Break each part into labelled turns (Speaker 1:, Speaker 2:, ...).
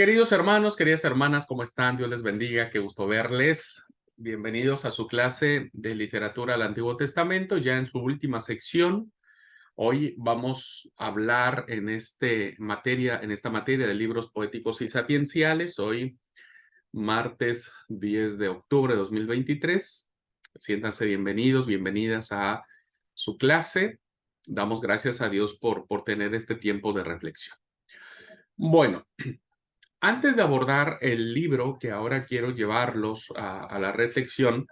Speaker 1: Queridos hermanos, queridas hermanas, ¿cómo están? Dios les bendiga, qué gusto verles. Bienvenidos a su clase de literatura del Antiguo Testamento, ya en su última sección. Hoy vamos a hablar en esta materia de libros poéticos y sapienciales. Hoy, martes 10 de octubre de 2023. Siéntanse bienvenidos, bienvenidas a su clase. Damos gracias a Dios por tener este tiempo de reflexión. Bueno, antes de abordar el libro que ahora quiero llevarlos a la reflexión,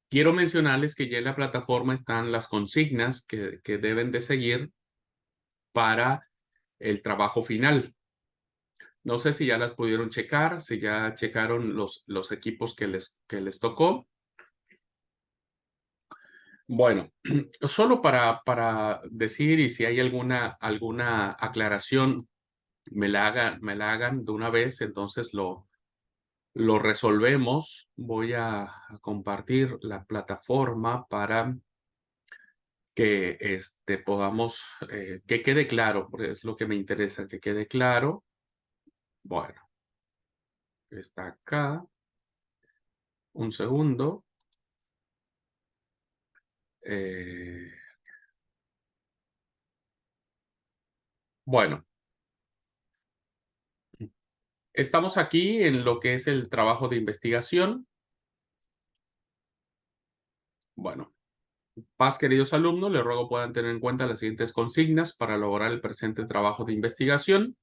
Speaker 1: quiero mencionarles que ya en la plataforma están las consignas que deben de seguir para el trabajo final. No sé si ya las pudieron checar, si ya checaron los equipos que les tocó. Bueno, solo para decir y si hay alguna aclaración, me la hagan de una vez, entonces lo resolvemos. Voy a compartir la plataforma para que podamos, que quede claro, porque es lo que me interesa, que quede claro. Bueno, está acá. Un segundo. Eh, bueno, estamos aquí en lo que es el trabajo de investigación. Bueno, paz, queridos alumnos, les ruego puedan tener en cuenta las siguientes consignas para lograr el presente trabajo de investigación.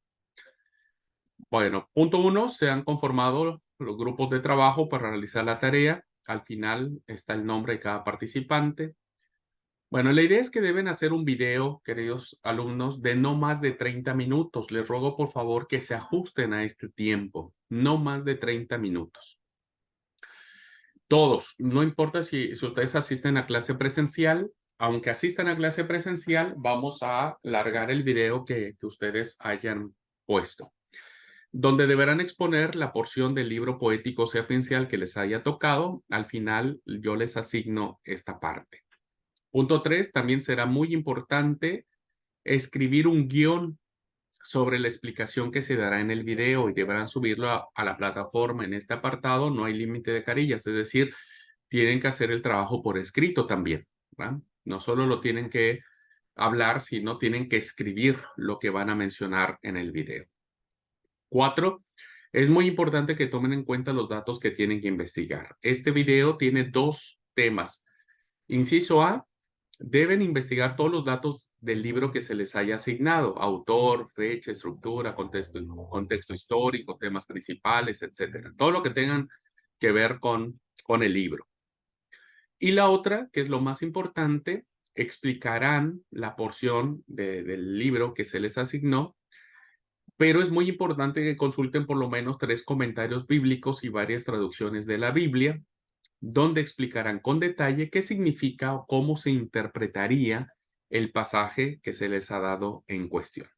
Speaker 1: Bueno, punto 1, se han conformado los grupos de trabajo para realizar la tarea. Al final está el nombre de cada participante. Bueno, la idea es que deben hacer un video, queridos alumnos, de no más de 30 minutos. Les ruego, por favor, que se ajusten a este tiempo. No más de 30 minutos. Todos, no importa si ustedes asisten a clase presencial, aunque asistan a clase presencial, vamos a largar el video que ustedes hayan puesto, donde deberán exponer la porción del libro poético sapiencial que les haya tocado. Al final, yo les asigno esta parte. Punto 3, también será muy importante escribir un guión sobre la explicación que se dará en el video y deberán subirlo a la plataforma. En este apartado no hay límite de carillas, es decir, tienen que hacer el trabajo por escrito también, ¿verdad? No solo lo tienen que hablar, sino tienen que escribir lo que van a mencionar en el video. 4, es muy importante que tomen en cuenta los datos que tienen que investigar. Este video tiene 2 temas. Inciso A, deben investigar todos los datos del libro que se les haya asignado: autor, fecha, estructura, contexto histórico, temas principales, etcétera. Todo lo que tengan que ver con el libro. Y la otra, que es lo más importante, explicarán la porción del libro que se les asignó, pero es muy importante que consulten por lo menos 3 comentarios bíblicos y varias traducciones de la Biblia, donde explicarán con detalle qué significa o cómo se interpretaría el pasaje que se les ha dado en cuestión.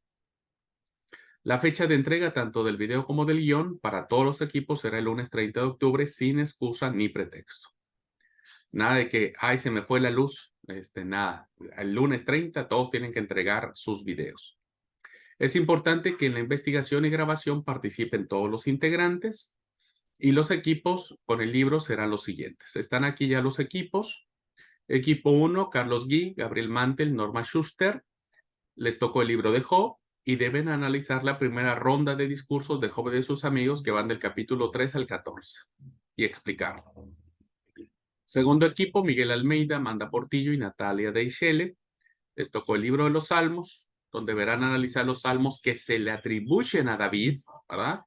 Speaker 1: La fecha de entrega tanto del video como del guión para todos los equipos será el lunes 30 de octubre sin excusa ni pretexto. Nada de que, ay, se me fue la luz. Nada. El lunes 30 todos tienen que entregar sus videos. Es importante que en la investigación y grabación participen todos los integrantes y los equipos con el libro serán los siguientes. Están aquí ya los equipos. Equipo 1, Carlos Gui, Gabriel Mantel, Norma Schuster. Les tocó el libro de Job y deben analizar la primera ronda de discursos de Job y de sus amigos que van del capítulo 3 al 14 y explicarlo. Segundo equipo, Miguel Almeida, Amanda Portillo y Natalia Deixele. Les tocó el libro de los Salmos, donde verán analizar los salmos que se le atribuyen a David, ¿verdad?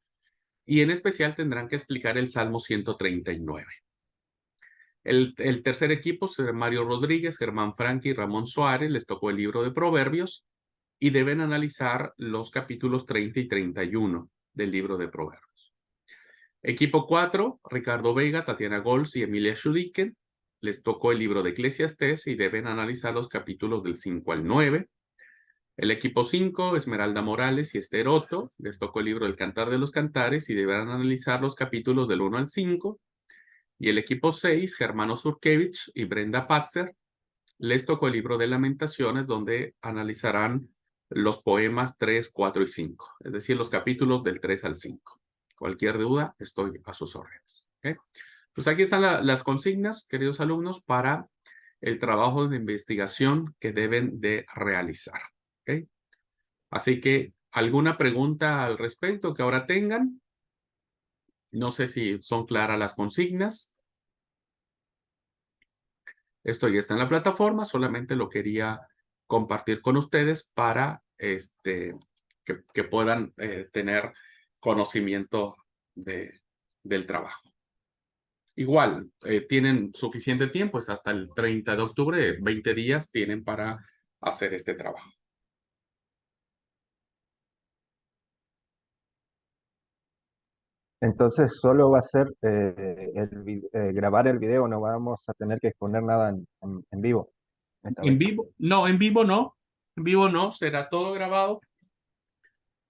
Speaker 1: Y en especial tendrán que explicar el Salmo 139. El tercer equipo será Mario Rodríguez, Germán Franqui y Ramón Suárez. Les tocó el libro de Proverbios y deben analizar los capítulos 30 y 31 del libro de Proverbios. Equipo 4, Ricardo Vega, Tatiana Gols y Emilia Schudiken. Les tocó el libro de Eclesiastés y deben analizar los capítulos del 5 al 9. El equipo 5, Esmeralda Morales y Esther Otto. Les tocó el libro del Cantar de los Cantares y deberán analizar los capítulos del 1 al 5. Y el equipo 6, Germano Surkevich y Brenda Patzer. Les tocó el libro de Lamentaciones, donde analizarán los poemas 3, 4 y 5, es decir, los capítulos del 3 al 5. Cualquier duda, estoy a sus órdenes. ¿Okay? Pues aquí están las consignas, queridos alumnos, para el trabajo de investigación que deben de realizar. ¿Okay? Así que, ¿alguna pregunta al respecto que ahora tengan? No sé si son claras las consignas. Esto ya está en la plataforma, solamente lo quería compartir con ustedes para que puedan tener conocimiento del trabajo. Igual, tienen suficiente tiempo, es hasta el 30 de octubre, 20 días tienen para hacer este trabajo.
Speaker 2: Entonces solo va a ser grabar el video, no vamos a tener que exponer nada en vivo esta
Speaker 1: ¿En
Speaker 2: vez.
Speaker 1: vivo? No, en vivo no. En vivo no, será todo grabado.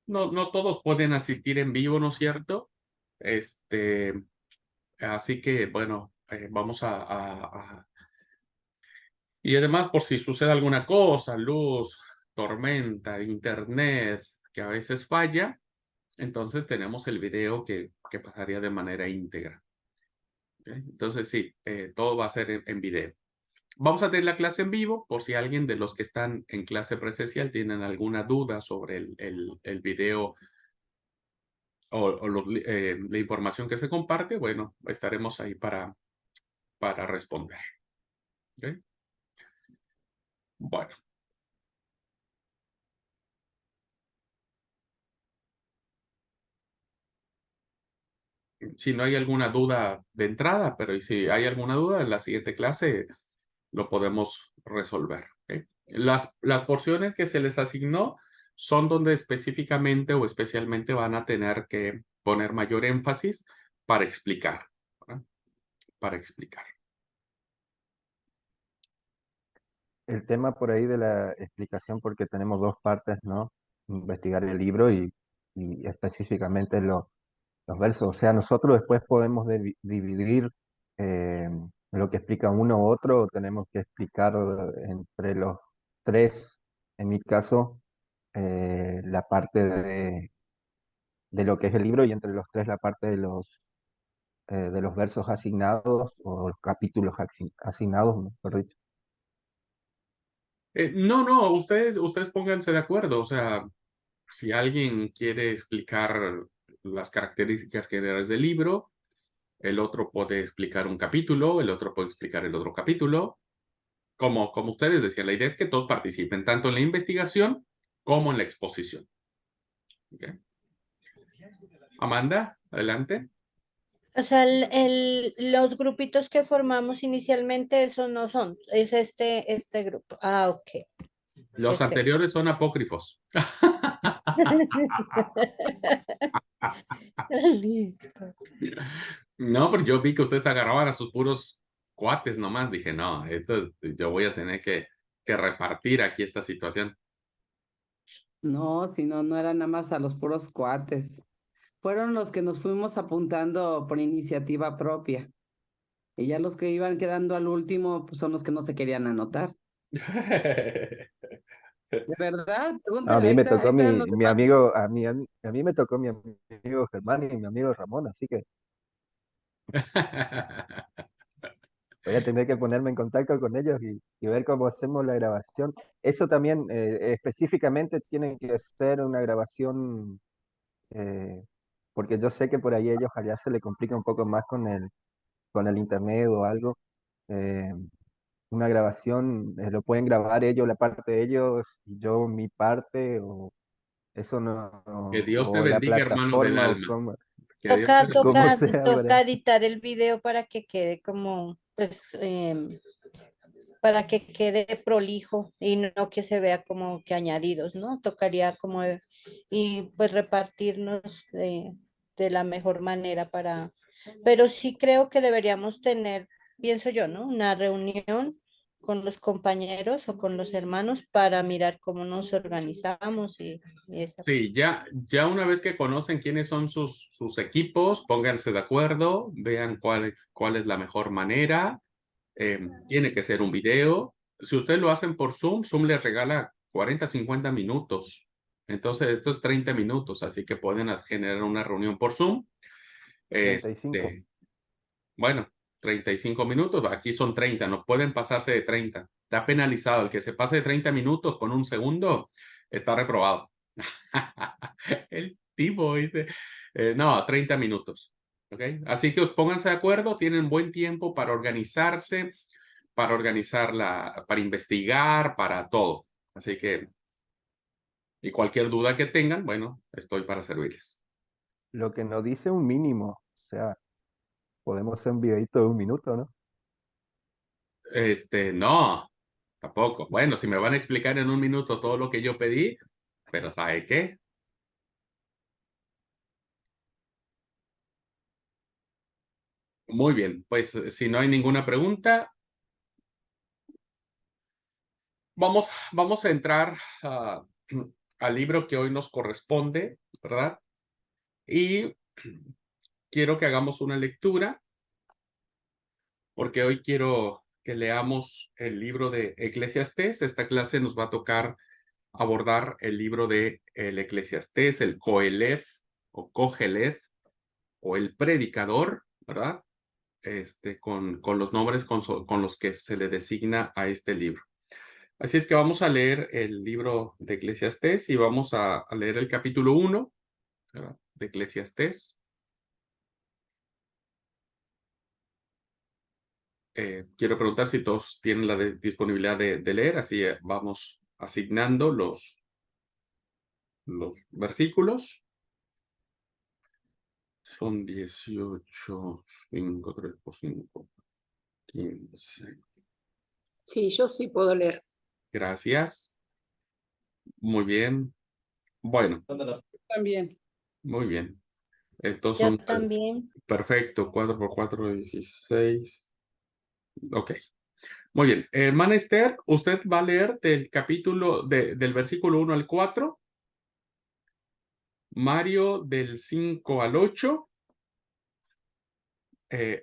Speaker 1: No, no todos pueden asistir en vivo, ¿no es cierto? Así que, bueno, vamos Y además, por si sucede alguna cosa, luz, tormenta, internet, que a veces falla, entonces tenemos el video que pasaría de manera íntegra. ¿Ok? Entonces, sí, todo va a ser en video. Vamos a tener la clase en vivo, por si alguien de los que están en clase presencial tienen alguna duda sobre el video o la información que se comparte, bueno, estaremos ahí para responder. ¿Ok? Bueno, si no hay alguna duda de entrada, pero si hay alguna duda en la siguiente clase, lo podemos resolver. ¿Ok? Las porciones que se les asignó son donde específicamente o especialmente van a tener que poner mayor énfasis para explicar. ¿Verdad? Para explicar.
Speaker 2: El tema por ahí de la explicación, porque tenemos dos partes, ¿no? Investigar el libro y específicamente los versos. O sea, nosotros después podemos dividir eh, lo que explica uno u otro, o tenemos que explicar entre los tres, en mi caso, la parte de lo que es el libro y entre los tres la parte de los versos asignados o los capítulos asignados, mejor dicho.
Speaker 1: No, ustedes pónganse de acuerdo. O sea, si alguien quiere explicar las características generales del libro, el otro puede explicar un capítulo, el otro puede explicar el otro capítulo. Como ustedes decían, la idea es que todos participen, tanto en la investigación como en la exposición. ¿Okay? Amanda, adelante.
Speaker 3: O sea, los grupitos que formamos inicialmente, eso no son, es este grupo. Ah, ok,
Speaker 1: Los
Speaker 3: perfecto.
Speaker 1: anteriores son apócrifos.
Speaker 3: Listo.
Speaker 1: No, pero yo vi que ustedes agarraban a sus puros cuates nomás. Dije, no, yo voy a tener que repartir aquí esta situación.
Speaker 4: No, si no, no eran nada más a los puros cuates. Fueron los que nos fuimos apuntando por iniciativa propia. Y ya los que iban quedando al último, pues son los que no se querían anotar. ¿De verdad?
Speaker 2: No, a
Speaker 4: Pregúntale,
Speaker 2: mí me
Speaker 4: ahí
Speaker 2: tocó
Speaker 4: están los
Speaker 2: mi
Speaker 4: demás.
Speaker 2: amigo, a mí me tocó mi amigo Germán y mi amigo Ramón, así que voy a tener que ponerme en contacto con ellos y ver cómo hacemos la grabación. Eso también específicamente tiene que ser una grabación, eh, porque yo sé que por ahí ellos allá se le complica un poco más con el internet o algo. Eh, una grabación, lo pueden grabar ellos, la parte de ellos, y yo mi parte, o eso
Speaker 1: Que Dios te
Speaker 2: o la
Speaker 1: bendiga, hermano del
Speaker 2: plataforma, o
Speaker 1: alma.
Speaker 2: como,
Speaker 1: Que Dios te
Speaker 3: Toca,
Speaker 1: bendiga.
Speaker 2: como
Speaker 3: toca,
Speaker 2: sea, ¿verdad?
Speaker 3: toca editar el video para que quede como, pues, para que quede prolijo y no que se vea como que añadidos, ¿no? Tocaría como, y pues repartirnos de la mejor manera pero sí creo que deberíamos tener, pienso yo, ¿no? Una reunión con los compañeros o con los hermanos para mirar cómo nos organizamos y esa.
Speaker 1: Sí, ya una vez que conocen quiénes son sus equipos, pónganse de acuerdo, vean cuál es la mejor manera. Tiene que ser un video. Si ustedes lo hacen por Zoom, Zoom les regala 40, 50 minutos. Entonces, esto es 30 minutos, así que pueden generar una reunión por Zoom.
Speaker 2: 35.
Speaker 1: Bueno, 35 minutos, aquí son 30, no pueden pasarse de 30. Está penalizado. El que se pase de 30 minutos con un segundo está reprobado. El tipo dice, no, 30 minutos. ¿Ok? Así que pónganse de acuerdo, tienen buen tiempo para organizarse, para investigar, para todo. Así que, y cualquier duda que tengan, bueno, estoy para servirles.
Speaker 2: Lo que nos dice un mínimo, o sea, podemos hacer un videito de 1 minuto, ¿no?
Speaker 1: No, tampoco. Bueno, si me van a explicar en 1 minuto todo lo que yo pedí, pero ¿sabe qué? Muy bien, pues si no hay ninguna pregunta, vamos a entrar al libro que hoy nos corresponde, ¿verdad? Y quiero que hagamos una lectura, porque hoy quiero que leamos el libro de Eclesiastés. Esta clase nos va a tocar abordar el libro de el Eclesiastés, el Coelef o Cogeleth o el Predicador, ¿verdad? Con los nombres con los que se le designa a este libro. Así es que vamos a leer el libro de Eclesiastés y vamos a leer el capítulo 1, ¿verdad?, de Eclesiastés. Quiero preguntar si todos tienen la disponibilidad de leer, así vamos asignando los versículos. Son 18, 5, 3 por 5, 15.
Speaker 5: Sí, yo sí puedo leer.
Speaker 1: Gracias. Muy bien. Bueno,
Speaker 4: También.
Speaker 1: muy bien. Entonces
Speaker 3: Yo
Speaker 1: son
Speaker 3: también.
Speaker 1: perfecto, 4 por 4, 16. Ok. Muy bien. Hermana Esther, usted va a leer del versículo 1 al 4. Mario del 5 al 8.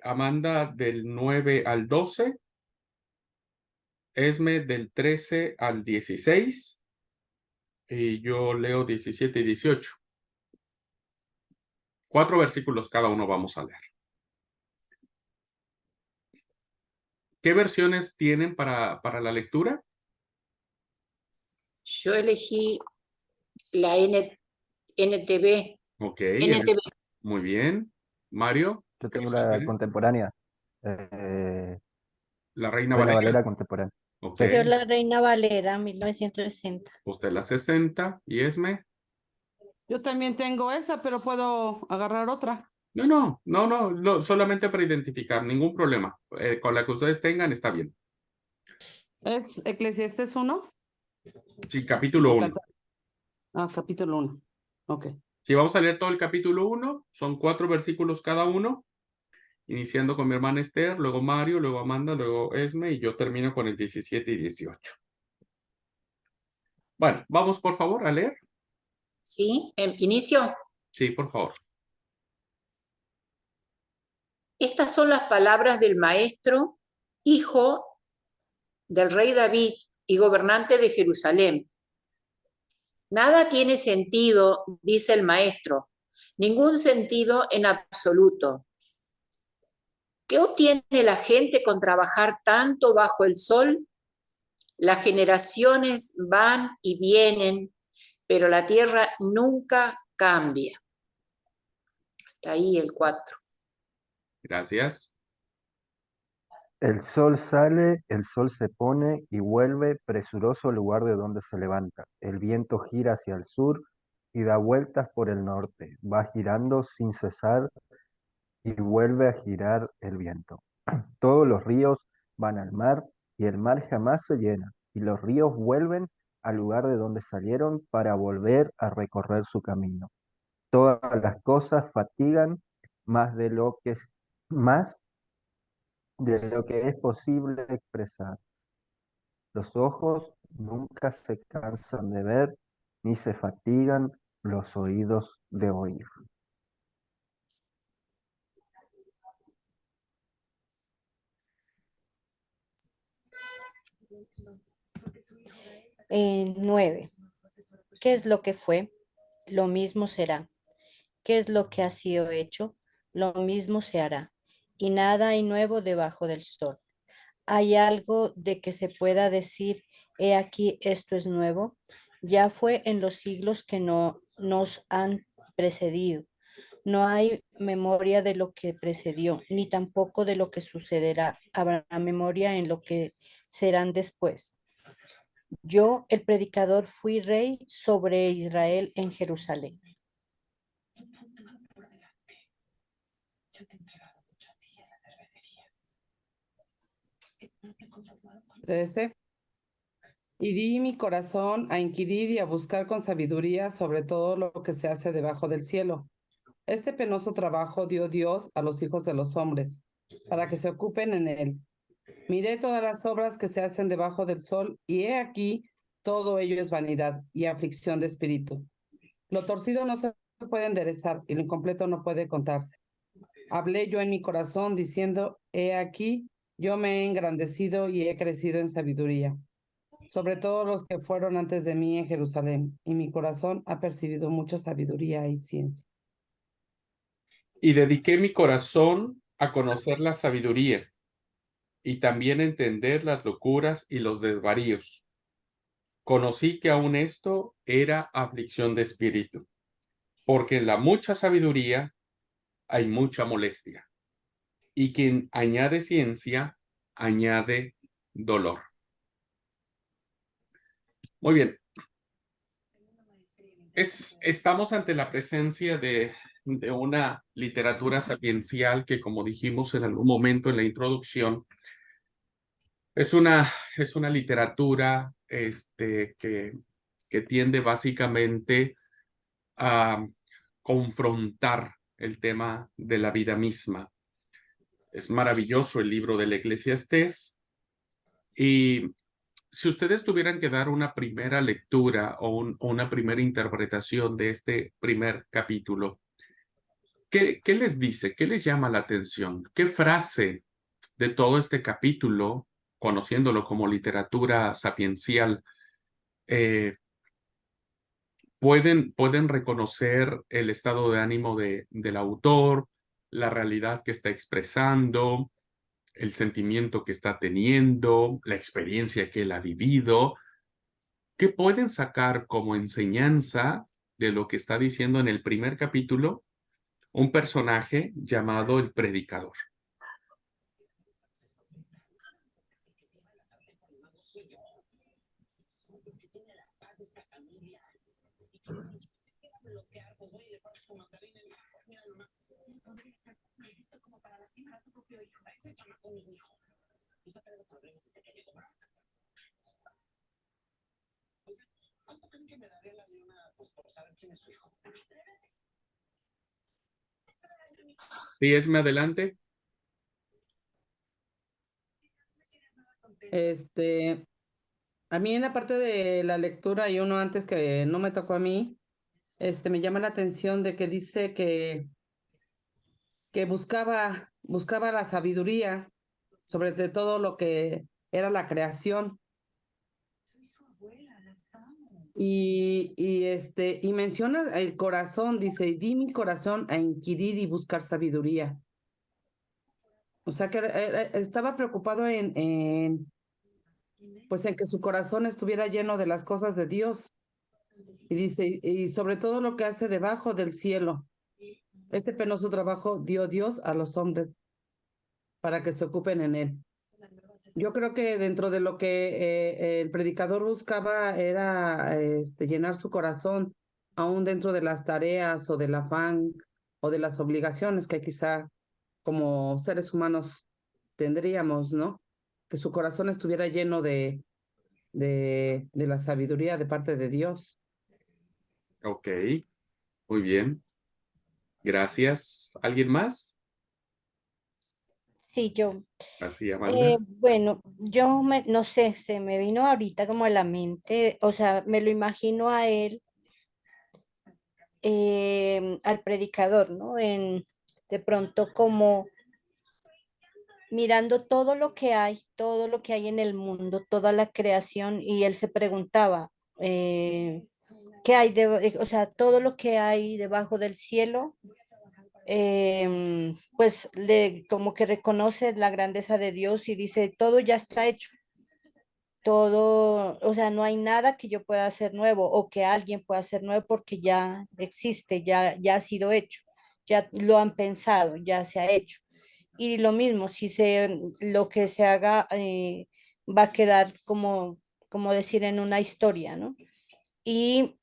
Speaker 1: Amanda del 9 al 12. Esme del 13 al 16. Y yo leo 17 y 18. 4 versículos cada uno vamos a leer. ¿Qué versiones tienen para la lectura?
Speaker 5: Yo elegí la NTV.
Speaker 1: Ok,
Speaker 5: NTV.
Speaker 1: muy bien. Mario,
Speaker 2: Yo
Speaker 1: ¿qué
Speaker 2: tengo
Speaker 1: versión
Speaker 2: la
Speaker 1: tiene?
Speaker 2: contemporánea, eh,
Speaker 1: La Reina
Speaker 2: Reina
Speaker 1: Valera.
Speaker 2: Valera contemporánea.
Speaker 1: Ok,
Speaker 2: Sí.
Speaker 3: Yo la Reina Valera, 1960.
Speaker 1: usted la 60 y Esme.
Speaker 4: Yo también tengo esa, pero puedo agarrar otra.
Speaker 1: No, solamente para identificar, ningún problema. Con la que ustedes tengan está bien.
Speaker 4: ¿Es Eclesiastés 1?
Speaker 1: Sí, capítulo 1.
Speaker 4: Capítulo 1. Ok.
Speaker 1: Si vamos a leer todo el capítulo 1, son 4 versículos cada uno, iniciando con mi hermana Esther, luego Mario, luego Amanda, luego Esme, y yo termino con el 17 y 18. Bueno, vamos por favor a leer.
Speaker 5: ¿Sí? Inicio.
Speaker 1: Sí, por favor.
Speaker 5: Estas son las palabras del maestro, hijo del rey David y gobernante de Jerusalén. Nada tiene sentido, dice el maestro, ningún sentido en absoluto. ¿Qué obtiene la gente con trabajar tanto bajo el sol? Las generaciones van y vienen, pero la tierra nunca cambia. Hasta ahí el 4.
Speaker 1: Gracias.
Speaker 2: El sol sale, el sol se pone y vuelve presuroso al lugar de donde se levanta. El viento gira hacia el sur y da vueltas por el norte. Va girando sin cesar y vuelve a girar el viento. Todos los ríos van al mar y el mar jamás se llena. Y los ríos vuelven al lugar de donde salieron para volver a recorrer su camino. Todas las cosas fatigan más de lo que es posible expresar. Los ojos nunca se cansan de ver, ni se fatigan los oídos de oír.
Speaker 3: 9. ¿Qué es lo que fue? Lo mismo será. ¿Qué es lo que ha sido hecho? Lo mismo se hará. Y nada hay nuevo debajo del sol. ¿Hay algo de que se pueda decir, he aquí, esto es nuevo? Ya fue en los siglos que no nos han precedido. No hay memoria de lo que precedió, ni tampoco de lo que sucederá. Habrá memoria en lo que serán después. Yo, el predicador, fui rey sobre Israel en Jerusalén.
Speaker 4: 13. Y di mi corazón a inquirir y a buscar con sabiduría sobre todo lo que se hace debajo del cielo. Este penoso trabajo dio Dios a los hijos de los hombres, para que se ocupen en él. Miré todas las obras que se hacen debajo del sol, y he aquí, todo ello es vanidad y aflicción de espíritu. Lo torcido no se puede enderezar, y lo incompleto no puede contarse. Hablé yo en mi corazón, diciendo, he aquí, yo me he engrandecido y he crecido en sabiduría, sobre todos los que fueron antes de mí en Jerusalén, y mi corazón ha percibido mucha sabiduría y ciencia.
Speaker 1: Y dediqué mi corazón a conocer la sabiduría y también a entender las locuras y los desvaríos. Conocí que aun esto era aflicción de espíritu, porque en la mucha sabiduría hay mucha molestia, y quien añade ciencia, añade dolor. Muy bien. Estamos ante la presencia de una literatura sapiencial que, como dijimos en algún momento en la introducción, es una literatura que tiende básicamente a confrontar el tema de la vida misma. Es maravilloso el libro del Eclesiastés, y si ustedes tuvieran que dar una primera lectura o una primera interpretación de este primer capítulo, ¿qué les dice? ¿Qué les llama la atención? ¿Qué frase de todo este capítulo, conociéndolo como literatura sapiencial, pueden reconocer el estado de ánimo del autor, la realidad que está expresando, el sentimiento que está teniendo, la experiencia que él ha vivido? ¿Qué pueden sacar como enseñanza de lo que está diciendo en el primer capítulo un personaje llamado el predicador? Sí, Esme, adelante.
Speaker 4: A mí en la parte de la lectura y uno antes que no me tocó a mí, me llama la atención de que dice que buscaba la sabiduría sobre de todo lo que era la creación. Y menciona el corazón, dice, di mi corazón a inquirir y buscar sabiduría. O sea que estaba preocupado pues en que su corazón estuviera lleno de las cosas de Dios. Y dice, y sobre todo lo que hace debajo del cielo. Este penoso trabajo dio Dios a los hombres para que se ocupen en él. Yo creo que dentro de lo que el predicador buscaba era llenar su corazón, aún dentro de las tareas o del afán o de las obligaciones que quizá como seres humanos tendríamos, ¿no? Que su corazón estuviera lleno de la sabiduría de parte de Dios.
Speaker 1: Ok, muy bien. Gracias. ¿Alguien más?
Speaker 3: Sí, yo.
Speaker 1: Así, Amanda.
Speaker 3: Bueno, no sé, se me vino ahorita como a la mente, o sea, me lo imagino a él, al predicador, ¿no? De pronto como mirando todo lo que hay en el mundo, toda la creación, y él se preguntaba, ¿qué hay o sea, todo lo que hay debajo del cielo? Pues como que reconoce la grandeza de Dios y dice, todo ya está hecho, todo, o sea, no hay nada que yo pueda hacer nuevo o que alguien pueda hacer nuevo porque ya existe, ya ha sido hecho, ya lo han pensado, ya se ha hecho. Y lo mismo, si lo que se haga va a quedar como decir en una historia, ¿no? Y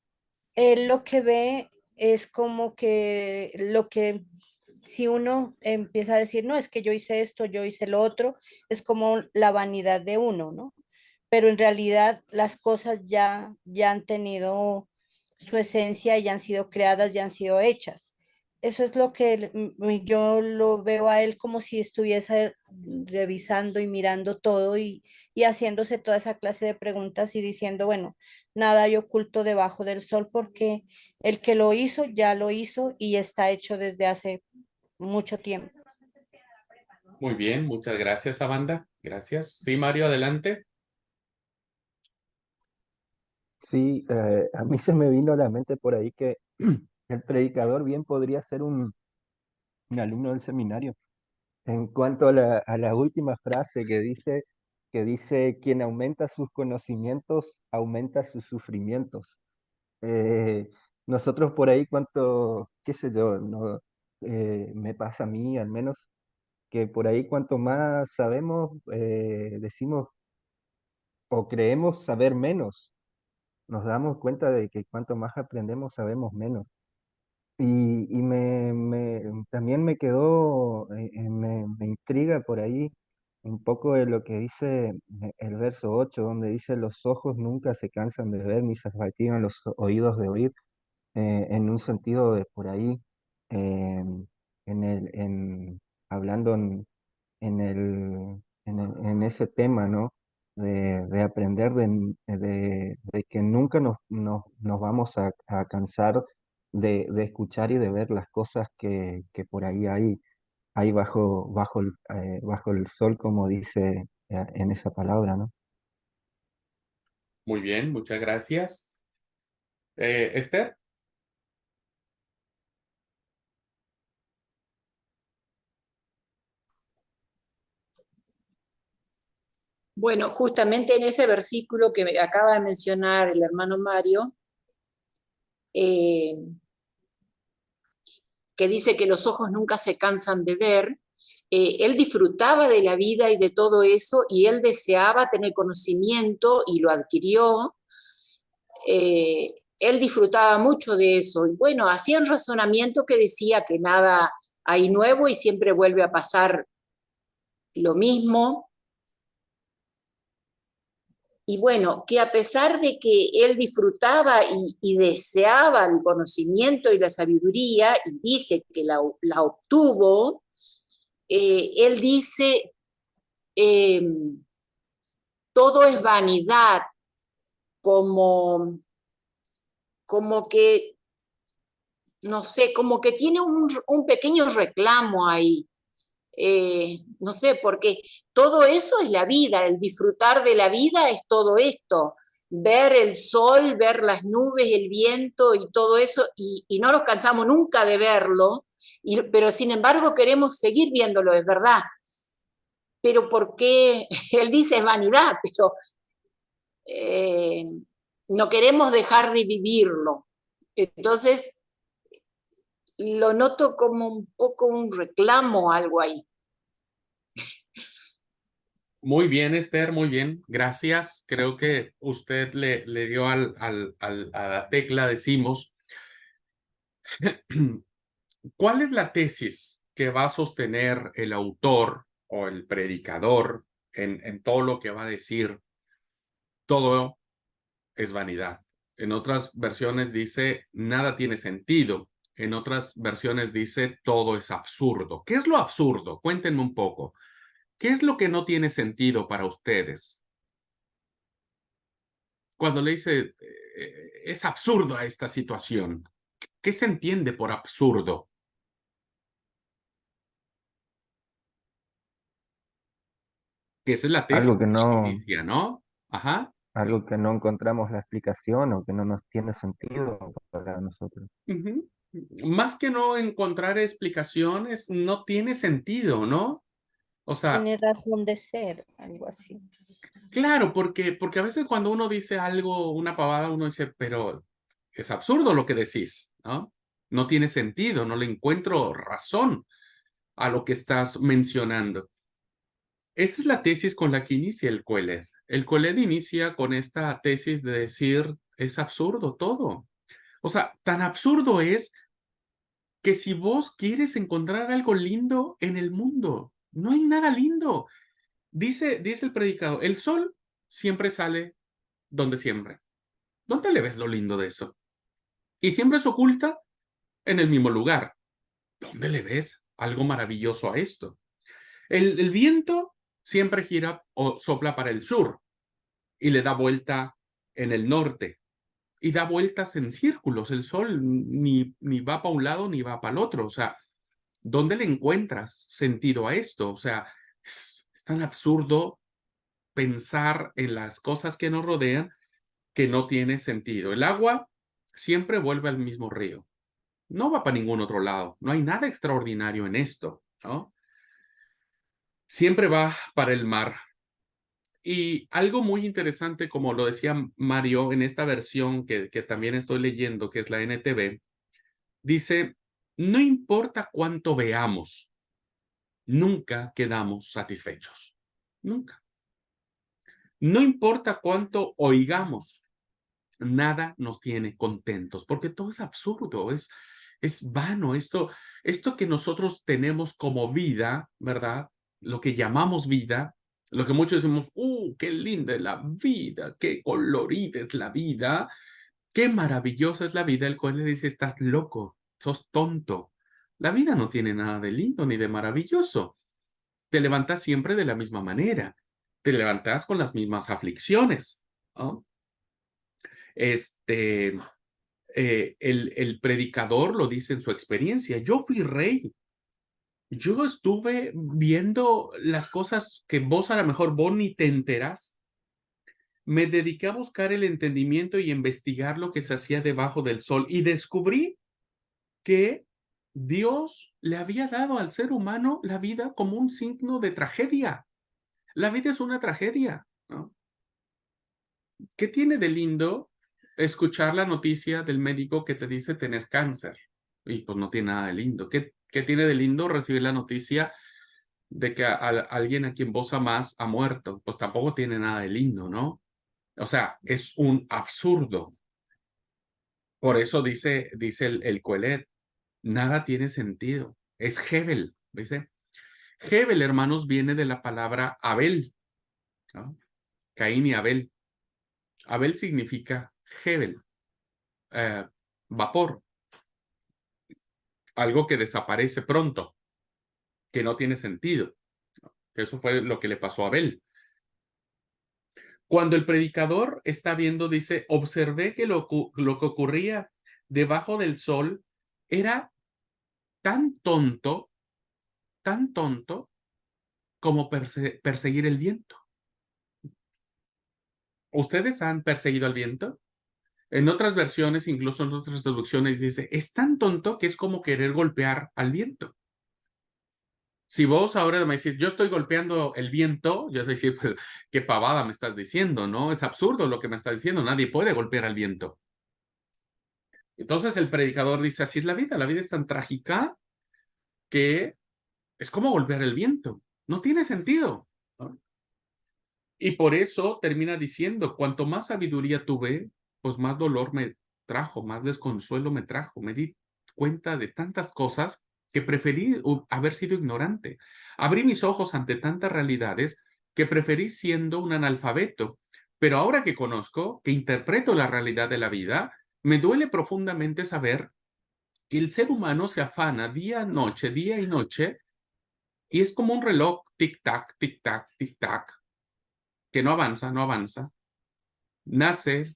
Speaker 3: él lo que ve es como que si uno empieza a decir, no, es que yo hice esto, yo hice lo otro, es como la vanidad de uno, ¿no? Pero en realidad las cosas ya han tenido su esencia, ya han sido creadas, ya han sido hechas. Eso es lo que yo lo veo a él como si estuviese revisando y mirando todo y haciéndose toda esa clase de preguntas y diciendo, bueno, nada hay oculto debajo del sol porque el que lo hizo ya lo hizo y está hecho desde hace mucho tiempo.
Speaker 1: Muy bien, muchas gracias, Amanda. Gracias. Sí, Mario, adelante.
Speaker 2: Sí, a mí se me vino a la mente por ahí que el predicador bien podría ser un alumno del seminario. En cuanto a la última frase que dice, quien aumenta sus conocimientos, aumenta sus sufrimientos. Eh, Nosotros por ahí, qué sé yo, no, me pasa a mí al menos, que por ahí cuanto más sabemos, decimos o creemos saber menos. Nos damos cuenta de que cuanto más aprendemos, sabemos menos. Y también me quedó, me intriga por ahí un poco de lo que dice el verso 8 donde dice, los ojos nunca se cansan de ver, ni se fatigan los oídos de oír, en un sentido de por ahí, eh, hablando en ese tema, ¿no? De aprender de que nunca nos vamos a cansar de escuchar y de ver las cosas que por ahí hay bajo el sol, como dice en esa palabra, ¿no?
Speaker 1: Muy bien, muchas gracias. Esther.
Speaker 5: Bueno, justamente en ese versículo que acaba de mencionar el hermano Mario, eh, que dice que los ojos nunca se cansan de ver, él disfrutaba de la vida y de todo eso, y él deseaba tener conocimiento y lo adquirió. Él disfrutaba mucho de eso. Y bueno, hacía un razonamiento que decía que nada hay nuevo y siempre vuelve a pasar lo mismo. Y bueno, que a pesar de que él disfrutaba y deseaba el conocimiento y la sabiduría, y dice que la obtuvo, él dice, eh, todo es vanidad, como, como que, no sé, como que tiene un pequeño reclamo ahí. No sé, porque todo eso es la vida, el disfrutar de la vida es todo esto, ver el sol, ver las nubes, el viento y todo eso, y no nos cansamos nunca de verlo, pero sin embargo queremos seguir viéndolo, es verdad. Pero ¿por qué? Él dice es vanidad, pero eh, no queremos dejar de vivirlo. Entonces, lo noto como un poco un reclamo, algo ahí.
Speaker 1: Muy bien, Esther, muy bien. Gracias. Creo que usted le dio a la tecla, decimos. ¿Cuál es la tesis que va a sostener el autor o el predicador en todo lo que va a decir? Todo es vanidad. En otras versiones dice, nada tiene sentido. En otras versiones dice, todo es absurdo. ¿Qué es lo absurdo? Cuéntenme un poco. ¿Qué es lo que no tiene sentido para ustedes? Cuando le dice, es absurdo a esta situación, ¿qué se entiende por absurdo? Que esa es la tesis
Speaker 2: Algo que
Speaker 1: con la que
Speaker 2: no,
Speaker 1: inicia, ¿no? Ajá.
Speaker 2: algo que no encontramos la explicación o que no nos tiene sentido para nosotros.
Speaker 1: Ujú. Más que no encontrar explicaciones, no tiene sentido, ¿no? O sea,
Speaker 3: Tiene razón de ser, algo así.
Speaker 1: claro, porque a veces cuando uno dice algo, una pavada, uno dice, pero es absurdo lo que decís, ¿no? No tiene sentido, no le encuentro razón a lo que estás mencionando. Esa es la tesis con la que inicia el Coeled. El Coeled inicia con esta tesis de decir, es absurdo todo. O sea, tan absurdo es que si vos quieres encontrar algo lindo en el mundo, no hay nada lindo. Dice el predicador, el sol siempre sale donde siempre. ¿Dónde le ves lo lindo de eso? Y siempre se oculta en el mismo lugar. ¿Dónde le ves algo maravilloso a esto? El viento siempre gira o sopla para el sur y le da vuelta en el norte y da vueltas en círculos. El sol ni va para un lado ni va para el otro. O sea, ¿dónde le encuentras sentido a esto? O sea, es tan absurdo pensar en las cosas que nos rodean que no tiene sentido. El agua siempre vuelve al mismo río. No va para ningún otro lado. No hay nada extraordinario en esto, ¿no? Siempre va para el mar. Y algo muy interesante, como lo decía Mario, en esta versión que también estoy leyendo, que es la NTV, dice, no importa cuánto veamos, nunca quedamos satisfechos. Nunca. No importa cuánto oigamos, nada nos tiene contentos, porque todo es absurdo, es vano. Esto que nosotros tenemos como vida, ¿verdad? Lo que llamamos vida, lo que muchos decimos, qué linda es la vida, qué colorida es la vida, qué maravillosa es la vida, el cual le dice, estás loco, sos tonto. La vida no tiene nada de lindo ni de maravilloso. Te levantas siempre de la misma manera, te levantas con las mismas aflicciones, ¿no? Este, el predicador lo dice en su experiencia. Yo fui rey. Yo estuve viendo las cosas que vos a lo mejor vos ni te enterás. Me dediqué a buscar el entendimiento y investigar lo que se hacía debajo del sol y descubrí que Dios le había dado al ser humano la vida como un signo de tragedia. La vida es una tragedia, ¿no? ¿Qué tiene de lindo escuchar la noticia del médico que te dice tenés cáncer? Y pues no tiene nada de lindo. ¿Qué tiene de lindo recibir la noticia de que alguien a quien vos amás ha muerto? Pues tampoco tiene nada de lindo, ¿no? O sea, es un absurdo. Por eso dice el Coelet, nada tiene sentido. Es Hebel, ¿dice? Hebel, hermanos, viene de la palabra Abel, ¿no? Caín y Abel. Abel significa Hebel, vapor, algo que desaparece pronto, que no tiene sentido. Eso fue lo que le pasó a Abel. Cuando el predicador está viendo, dice, observé que lo que ocurría debajo del sol era tan tonto como perseguir el viento. ¿Ustedes han perseguido al viento? En otras versiones, incluso en otras traducciones, dice, es tan tonto que es como querer golpear al viento. Si vos ahora me decís, yo estoy golpeando el viento, yo voy a decir, pues, qué pavada me estás diciendo, ¿no? Es absurdo lo que me estás diciendo, nadie puede golpear al viento. Entonces el predicador dice, así es la vida es tan trágica que es como golpear el viento, no tiene sentido, ¿no? Y por eso termina diciendo, cuanto más sabiduría tuve, pues más dolor me trajo, más desconsuelo me trajo, me di cuenta de tantas cosas que preferí haber sido ignorante. Abrí mis ojos ante tantas realidades que preferí siendo un analfabeto. Pero ahora que conozco, que interpreto la realidad de la vida, me duele profundamente saber que el ser humano se afana día y noche, y es como un reloj, tic-tac, tic-tac, tic-tac, que no avanza, no avanza, nace,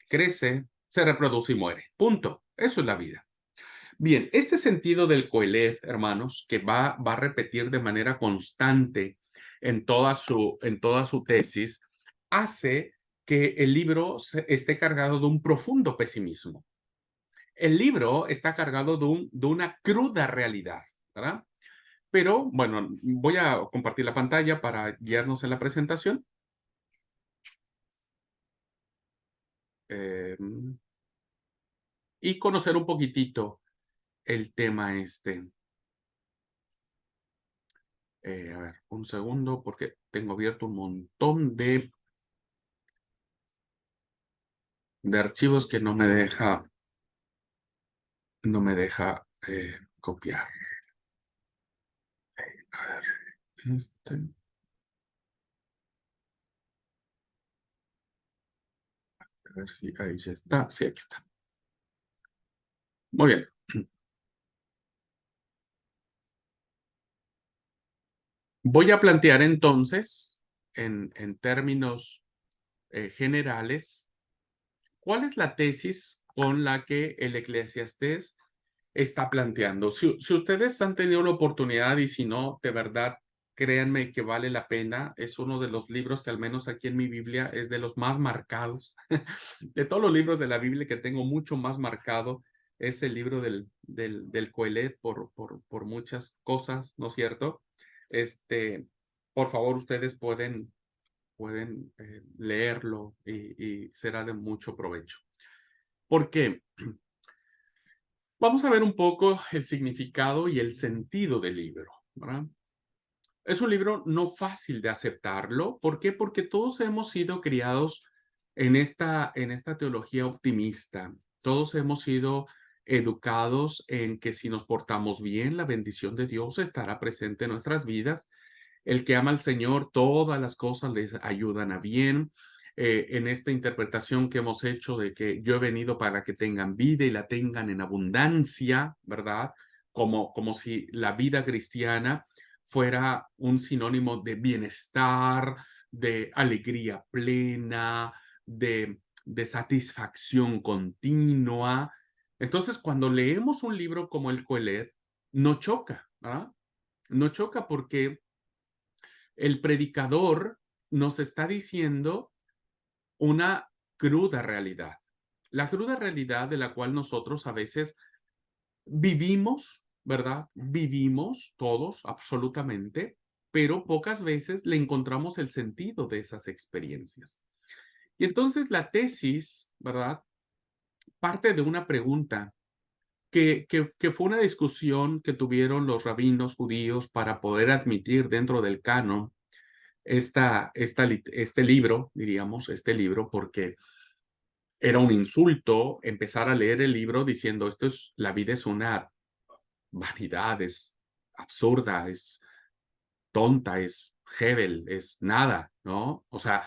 Speaker 1: crece, se reproduce y muere. Punto. Eso es la vida. Bien, este sentido del Coelet, hermanos, que va a repetir de manera constante en toda su tesis, hace que el libro esté cargado de un profundo pesimismo. El libro está cargado de una cruda realidad, ¿verdad? Pero, bueno, voy a compartir la pantalla para guiarnos en la presentación. Y conocer un poquitito el tema este. A ver, un segundo, porque tengo abierto un montón de archivos que no me deja copiar. A ver, a ver si ahí ya está. Sí, aquí está. Muy bien. Voy a plantear entonces, en términos generales, ¿cuál es la tesis con la que el Eclesiastés está planteando? Si ustedes han tenido la oportunidad y si no, de verdad, créanme que vale la pena. Es uno de los libros que al menos aquí en mi Biblia es de los más marcados. De todos los libros de la Biblia que tengo mucho más marcado es el libro del Coelet por muchas cosas, ¿no es cierto? Por favor, ustedes pueden leerlo y será de mucho provecho. ¿Por qué? Vamos a ver un poco el significado y el sentido del libro, ¿verdad? Es un libro no fácil de aceptarlo. ¿Por qué? Porque todos hemos sido criados en esta teología optimista. Todos hemos sido educados en que si nos portamos bien, la bendición de Dios estará presente en nuestras vidas. El que ama al Señor, todas las cosas les ayudan a bien. En esta interpretación que hemos hecho de que yo he venido para que tengan vida y la tengan en abundancia, ¿verdad? Como si la vida cristiana fuera un sinónimo de bienestar, de alegría plena, de satisfacción continua. Entonces, cuando leemos un libro como el Coelet, no choca, ¿verdad? No choca porque el predicador nos está diciendo una cruda realidad. La cruda realidad de la cual nosotros a veces vivimos, ¿verdad? Vivimos todos, absolutamente, pero pocas veces le encontramos el sentido de esas experiencias. Y entonces la tesis, ¿verdad? Parte de una pregunta que fue una discusión que tuvieron los rabinos judíos para poder admitir dentro del canon este libro, diríamos, este libro, porque era un insulto empezar a leer el libro diciendo, la vida es una vanidad, es absurda, es tonta, es Hebel, es nada, ¿no? O sea,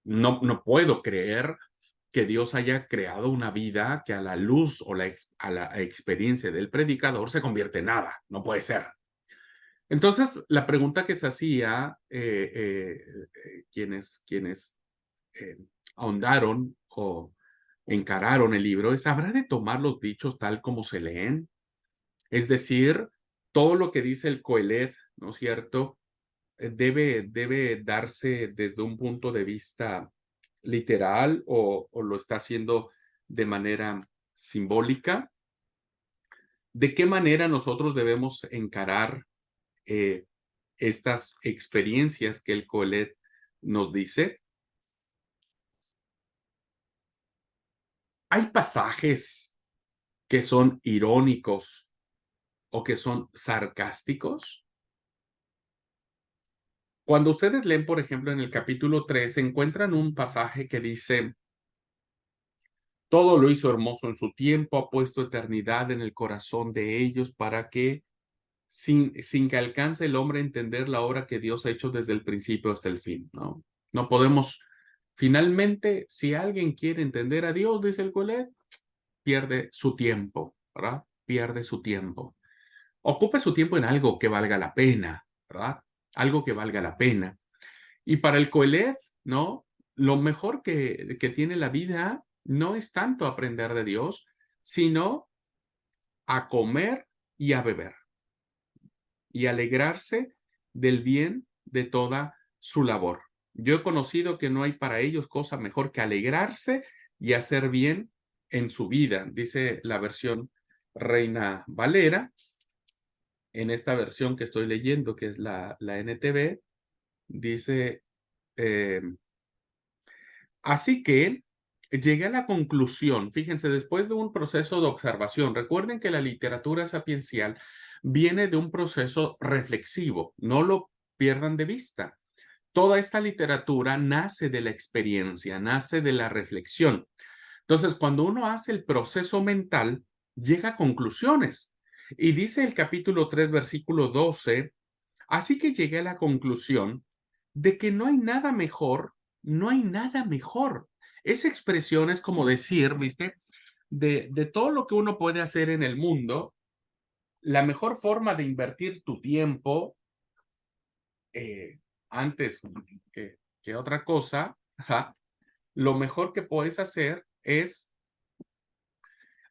Speaker 1: no puedo creer que Dios haya creado una vida que a la luz o a la experiencia del predicador se convierte en nada, no puede ser. Entonces, la pregunta que se hacía quienes ahondaron o encararon el libro es, ¿habrá de tomar los dichos tal como se leen? Es decir, todo lo que dice el Coelet, ¿no es cierto? Debe darse desde un punto de vista literal o lo está haciendo de manera simbólica. ¿De qué manera nosotros debemos encarar estas experiencias que el Coelet nos dice? Hay pasajes que son irónicos o que son sarcásticos. Cuando ustedes leen, por ejemplo, en el capítulo 3, encuentran un pasaje que dice, todo lo hizo hermoso en su tiempo, ha puesto eternidad en el corazón de ellos para que, sin que alcance el hombre a entender la obra que Dios ha hecho desde el principio hasta el fin, ¿no? No podemos, finalmente, si alguien quiere entender a Dios, dice el Coelet, pierde su tiempo, ¿verdad? Pierde su tiempo. Ocupe su tiempo en algo que valga la pena, ¿verdad? Algo que valga la pena. Y para el Coelet, ¿no? Lo mejor que tiene la vida no es tanto aprender de Dios, sino a comer y a beber. Y alegrarse del bien de toda su labor. Yo he conocido que no hay para ellos cosa mejor que alegrarse y hacer bien en su vida, dice la versión Reina Valera. En esta versión que estoy leyendo, que es la NTV, dice, así que llegué a la conclusión, fíjense, después de un proceso de observación, recuerden que la literatura sapiencial viene de un proceso reflexivo, no lo pierdan de vista. Toda esta literatura nace de la experiencia, nace de la reflexión. Entonces, cuando uno hace el proceso mental, llega a conclusiones. Y dice el capítulo 3, versículo 12, así que llegué a la conclusión de que no hay nada mejor, no hay nada mejor. Esa expresión es como decir, ¿viste? De todo lo que uno puede hacer en el mundo, la mejor forma de invertir tu tiempo, antes que otra cosa, ajá, lo mejor que puedes hacer es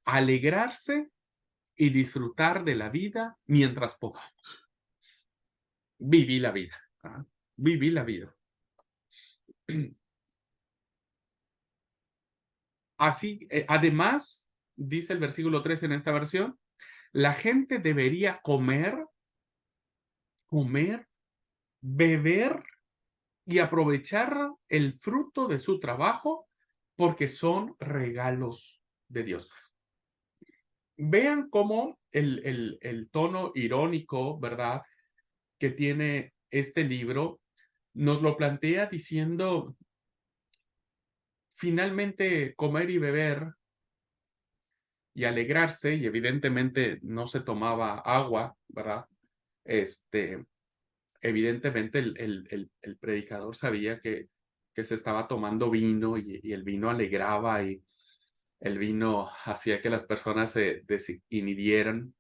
Speaker 1: alegrarse y disfrutar de la vida mientras podamos. Viví la vida. ¿Ah? Viví la vida. Así, además, dice el versículo 3 en esta versión, la gente debería comer, beber y aprovechar el fruto de su trabajo porque son regalos de Dios. Vean cómo el tono irónico, ¿verdad?, que tiene este libro, nos lo plantea diciendo, finalmente comer y beber y alegrarse, y evidentemente no se tomaba agua, ¿verdad? Evidentemente el predicador sabía que se estaba tomando vino y el vino alegraba y el vino hacía que las personas se desinhibieran.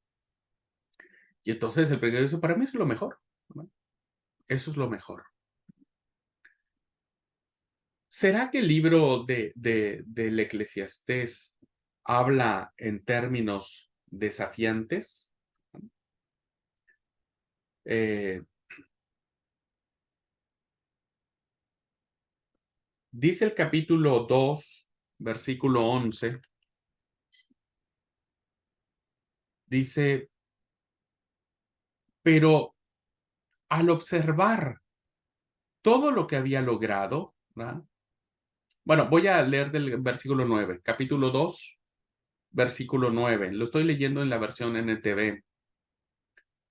Speaker 1: Y entonces el predicador dice, para mí eso es lo mejor, ¿no? Eso es lo mejor. ¿Será que el libro del Eclesiastés habla en términos desafiantes? Dice el capítulo 2, versículo 11, dice, pero al observar todo lo que había logrado, ¿verdad? Bueno, voy a leer del versículo 9, capítulo 2, versículo 9. Lo estoy leyendo en la versión NTV.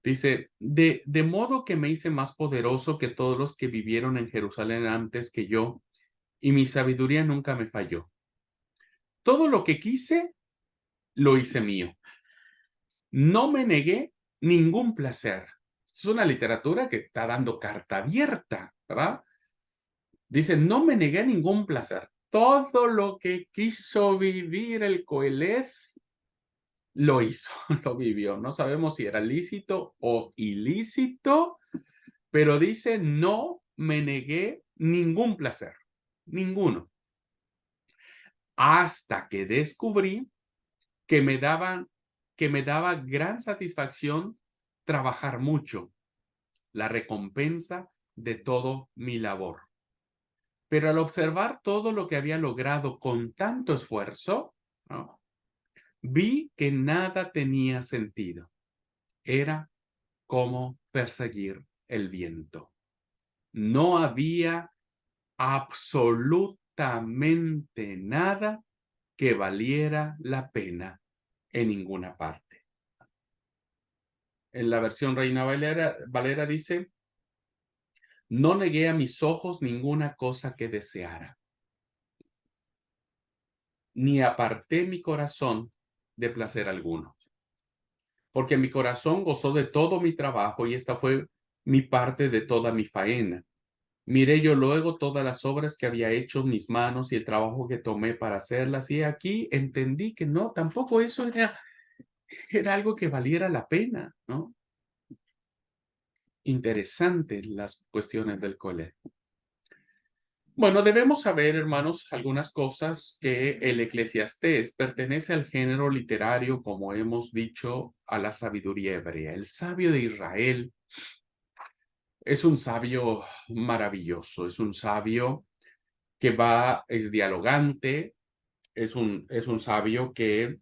Speaker 1: Dice, de modo que me hice más poderoso que todos los que vivieron en Jerusalén antes que yo, y mi sabiduría nunca me falló. Todo lo que quise, lo hice mío. No me negué ningún placer. Es una literatura que está dando carta abierta, ¿verdad? Dice, no me negué ningún placer. Todo lo que quiso vivir el Coelef, lo hizo, lo vivió. No sabemos si era lícito o ilícito, pero dice, no me negué ningún placer, ninguno. Hasta que descubrí que me daba gran satisfacción trabajar mucho, la recompensa de todo mi labor. Pero al observar todo lo que había logrado con tanto esfuerzo, ¿no?, vi que nada tenía sentido. Era como perseguir el viento. No había absolutamente nada que valiera la pena en ninguna parte. En la versión Reina Valera dice, no negué a mis ojos ninguna cosa que deseara, ni aparté mi corazón de placer alguno, porque mi corazón gozó de todo mi trabajo y esta fue mi parte de toda mi faena. Miré yo luego todas las obras que había hecho mis manos y el trabajo que tomé para hacerlas, y aquí entendí que no, tampoco eso era algo que valiera la pena, ¿no? Interesantes las cuestiones del colegio. Bueno, debemos saber, hermanos, algunas cosas, que el Eclesiastés pertenece al género literario, como hemos dicho, a la sabiduría hebrea. El sabio de Israel Es un sabio maravilloso, es un sabio que es dialogante, es un sabio que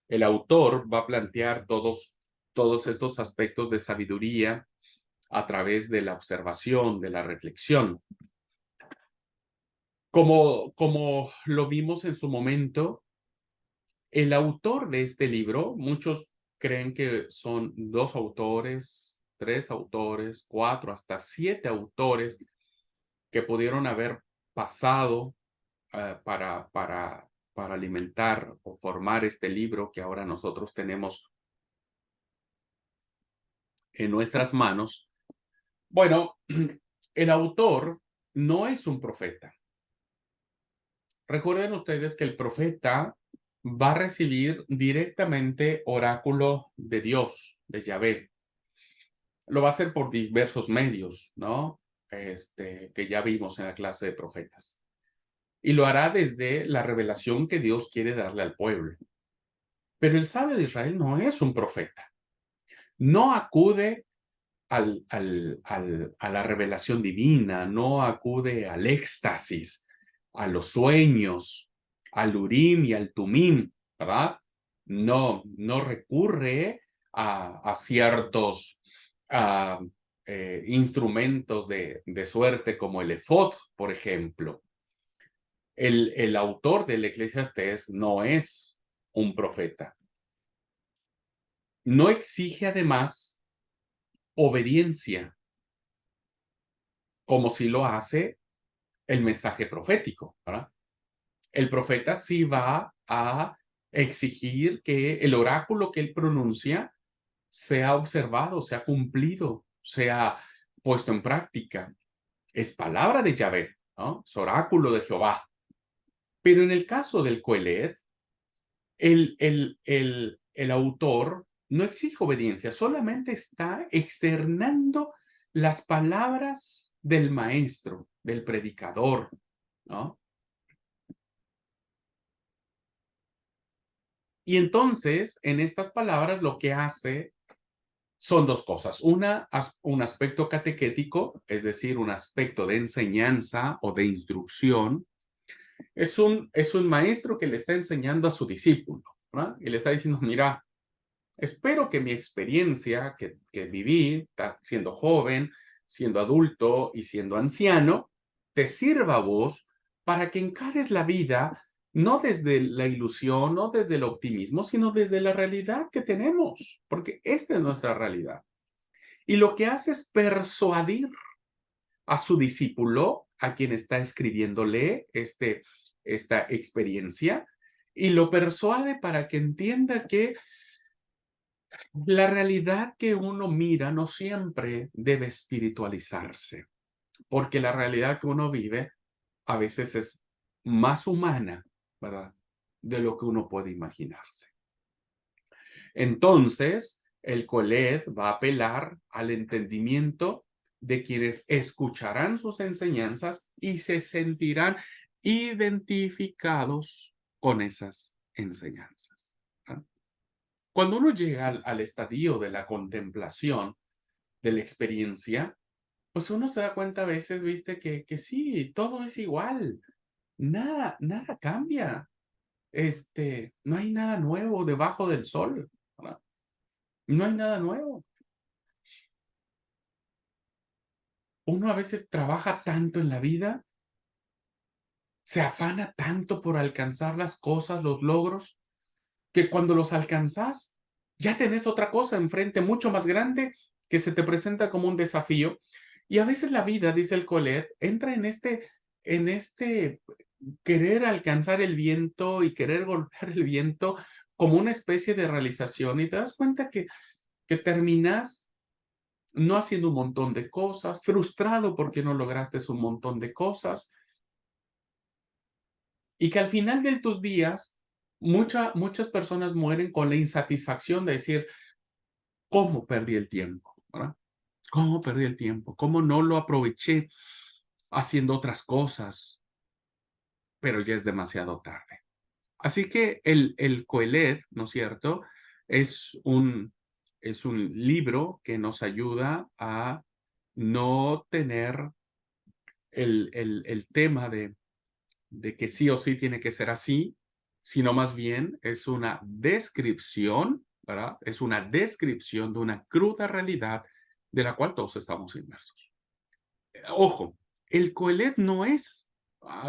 Speaker 1: el autor va a plantear todos estos aspectos de sabiduría a través de la observación, de la reflexión. Como lo vimos en su momento, el autor de este libro, muchos creen que son 2 autores, 3 autores, 4, hasta 7 autores que pudieron haber pasado para alimentar o formar este libro que ahora nosotros tenemos en nuestras manos. Bueno, el autor no es un profeta. Recuerden ustedes que el profeta va a recibir directamente oráculo de Dios, de Yahvé. Lo va a hacer por diversos medios, ¿no? Que ya vimos en la clase de profetas. Y lo hará desde la revelación que Dios quiere darle al pueblo. Pero el sabio de Israel no es un profeta. No acude a la revelación divina, no acude al éxtasis, a los sueños, al Urim y al Tumim, ¿verdad? No recurre a ciertos instrumentos de suerte como el efod, por ejemplo. El autor del Eclesiastés no es un profeta. No exige además obediencia, como si lo hace el mensaje profético, ¿verdad? El profeta sí va a exigir que el oráculo que él pronuncia sea observado, sea cumplido, sea puesto en práctica. Es palabra de Yahvé, ¿no? Es oráculo de Jehová. Pero en el caso del Coelet, el autor no exige obediencia, solamente está externando las palabras del maestro, del predicador, ¿no? Y entonces, en estas palabras, lo que hace son 2 cosas. Un aspecto catequético, es decir, un aspecto de enseñanza o de instrucción. Es un maestro que le está enseñando a su discípulo, ¿verdad? Y le está diciendo, mira, espero que mi experiencia que viví, siendo joven, siendo adulto y siendo anciano, te sirva a vos para que encares la vida no desde la ilusión, no desde el optimismo, sino desde la realidad que tenemos, porque esta es nuestra realidad. Y lo que hace es persuadir a su discípulo, a quien está escribiéndole esta experiencia, y lo persuade para que entienda que la realidad que uno mira no siempre debe espiritualizarse, porque la realidad que uno vive a veces es más humana, ¿verdad? De lo que uno puede imaginarse. Entonces, el Coelet va a apelar al entendimiento de quienes escucharán sus enseñanzas y se sentirán identificados con esas enseñanzas, ¿verdad? Cuando uno llega al estadio de la contemplación, de la experiencia, pues uno se da cuenta a veces, viste, que sí, todo es igual. Nada cambia. No hay nada nuevo debajo del sol, ¿verdad? No hay nada nuevo. Uno a veces trabaja tanto en la vida, se afana tanto por alcanzar las cosas, los logros, que cuando los alcanzas, ya tenés otra cosa enfrente mucho más grande que se te presenta como un desafío. Y a veces la vida, dice el Coelet, entra en este querer alcanzar el viento y querer golpear el viento como una especie de realización y te das cuenta que terminas no haciendo un montón de cosas, frustrado porque no lograste un montón de cosas y que al final de tus días muchas personas mueren con la insatisfacción de decir, ¿cómo perdí el tiempo? ¿Verdad? ¿Cómo perdí el tiempo? ¿Cómo no lo aproveché haciendo otras cosas? Pero ya es demasiado tarde. Así que el Coelet, ¿no es cierto? Es un es un libro que nos ayuda a no tener el tema de que sí o sí tiene que ser así, sino más bien es una descripción, ¿verdad? Es una descripción de una cruda realidad de la cual todos estamos inmersos. Ojo, el Coelet no es,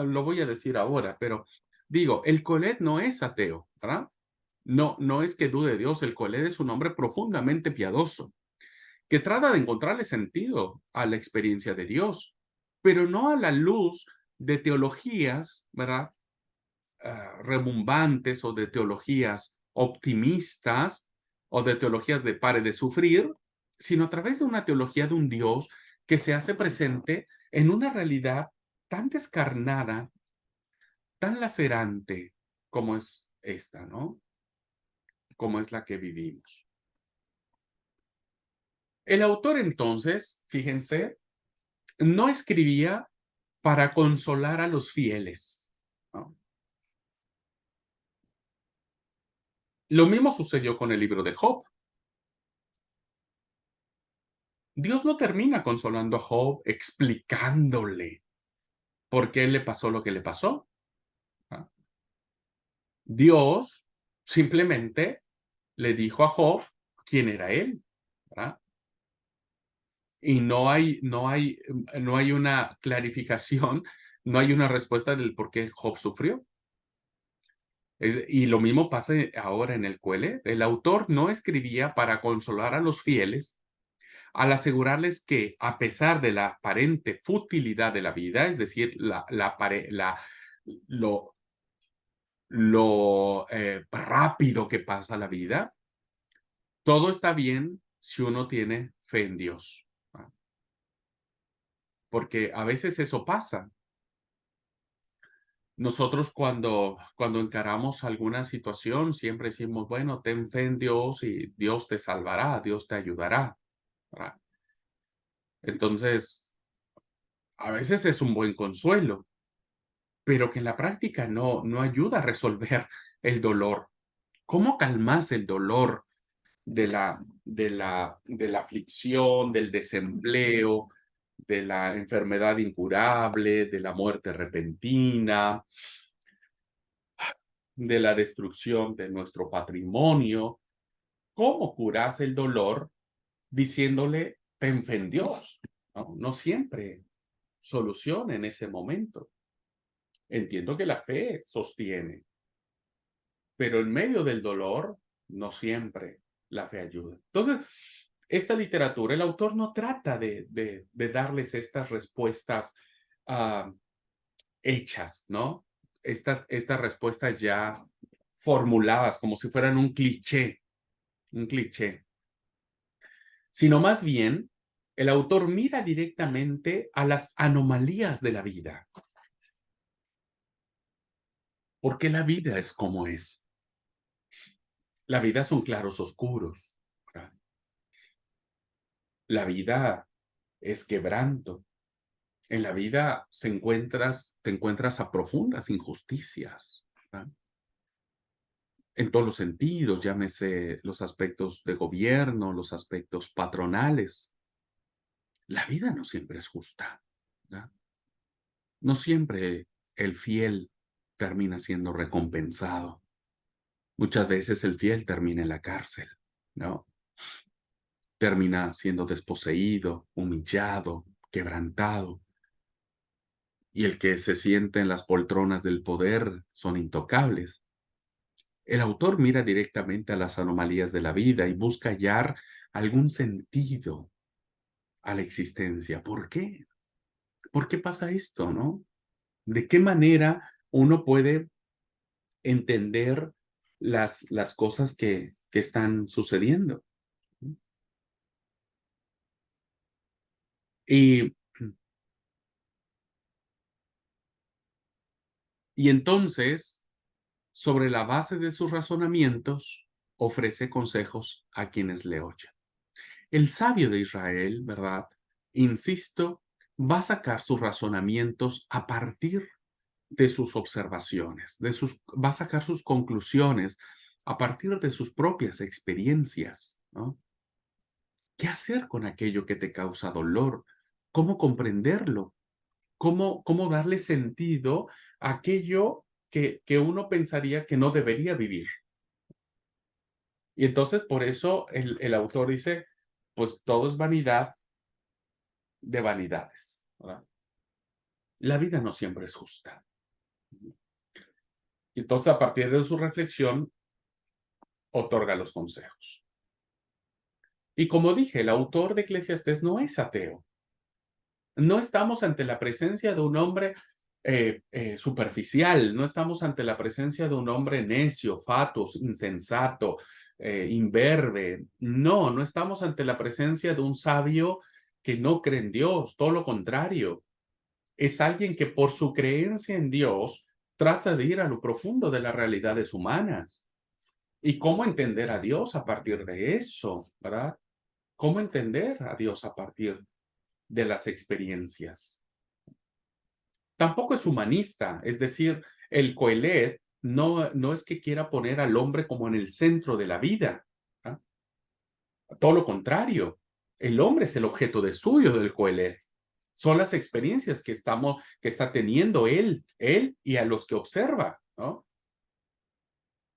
Speaker 1: lo voy a decir ahora, pero digo, el Coelet no es ateo, ¿verdad? No, no es que dude de Dios, el Coelet es un hombre profundamente piadoso, que trata de encontrarle sentido a la experiencia de Dios, pero no a la luz de teologías, ¿verdad? Rebumbantes o de teologías optimistas o de teologías de pare de sufrir, sino a través de una teología de un Dios que se hace presente en una realidad tan descarnada, tan lacerante como es esta, ¿no? Como es la que vivimos. El autor entonces, fíjense, no escribía para consolar a los fieles, ¿no? Lo mismo sucedió con el libro de Job. Dios no termina consolando a Job explicándole por qué le pasó lo que le pasó. ¿Ah? Dios simplemente le dijo a Job quién era él, ¿verdad? Y no hay una clarificación, no hay una respuesta del por qué Job sufrió. Y lo mismo pasa ahora en el Coelet. El autor no escribía para consolar a los fieles, al asegurarles que, a pesar de la aparente futilidad de la vida, es decir, lo rápido que pasa la vida, todo está bien si uno tiene fe en Dios. ¿Va? Porque a veces eso pasa. Nosotros cuando encaramos alguna situación, siempre decimos, bueno, ten fe en Dios y Dios te salvará, Dios te ayudará. ¿Verdad? Entonces, a veces es un buen consuelo, pero que en la práctica no ayuda a resolver el dolor. ¿Cómo calmas el dolor de la aflicción, del desempleo, de la enfermedad incurable, de la muerte repentina, de la destrucción de nuestro patrimonio? ¿Cómo curas el dolor diciéndole, ten fe en Dios? No, no siempre soluciona en ese momento. Entiendo que la fe sostiene, pero en medio del dolor no siempre la fe ayuda. Entonces, esta literatura, el autor no trata de darles estas respuestas hechas, ¿no? Estas respuestas ya formuladas como si fueran un cliché, sino más bien el autor mira directamente a las anomalías de la vida. Porque la vida es como es. La vida son claros oscuros. ¿Verdad? La vida es quebranto. En la vida te encuentras a profundas injusticias. ¿Verdad? En todos los sentidos, llámese los aspectos de gobierno, los aspectos patronales. La vida no siempre es justa. ¿Verdad? No siempre el fiel termina siendo recompensado. Muchas veces el fiel termina en la cárcel, ¿no? Termina siendo desposeído, humillado, quebrantado. Y el que se siente en las poltronas del poder son intocables. El autor mira directamente a las anomalías de la vida y busca hallar algún sentido a la existencia. ¿Por qué? ¿Por qué pasa esto, no? ¿De qué manera uno puede entender las cosas que están sucediendo? Y entonces, sobre la base de sus razonamientos, ofrece consejos a quienes le oyen. El sabio de Israel, ¿verdad? Insisto, va a sacar sus razonamientos a partir de sus observaciones, va a sacar sus conclusiones a partir de sus propias experiencias, ¿no? ¿Qué hacer con aquello que te causa dolor? ¿Cómo comprenderlo? ¿Cómo darle sentido a aquello que uno pensaría que no debería vivir? Y entonces por eso el autor dice, pues todo es vanidad de vanidades, ¿verdad? La vida no siempre es justa. Y entonces a partir de su reflexión, otorga los consejos. Y como dije, el autor de Eclesiastés no es ateo. No estamos ante la presencia de un hombre superficial, no estamos ante la presencia de un hombre necio, fatuo, insensato, imberbe. No, no estamos ante la presencia de un sabio que no cree en Dios, todo lo contrario. Es alguien que por su creencia en Dios trata de ir a lo profundo de las realidades humanas. ¿Y cómo entender a Dios a partir de eso, verdad? ¿Cómo entender a Dios a partir de las experiencias? Tampoco es humanista, es decir, el Coelet no es que quiera poner al hombre como en el centro de la vida. ¿Ah? Todo lo contrario, el hombre es el objeto de estudio del Coelet. Son las experiencias que está teniendo él y a los que observa, ¿no?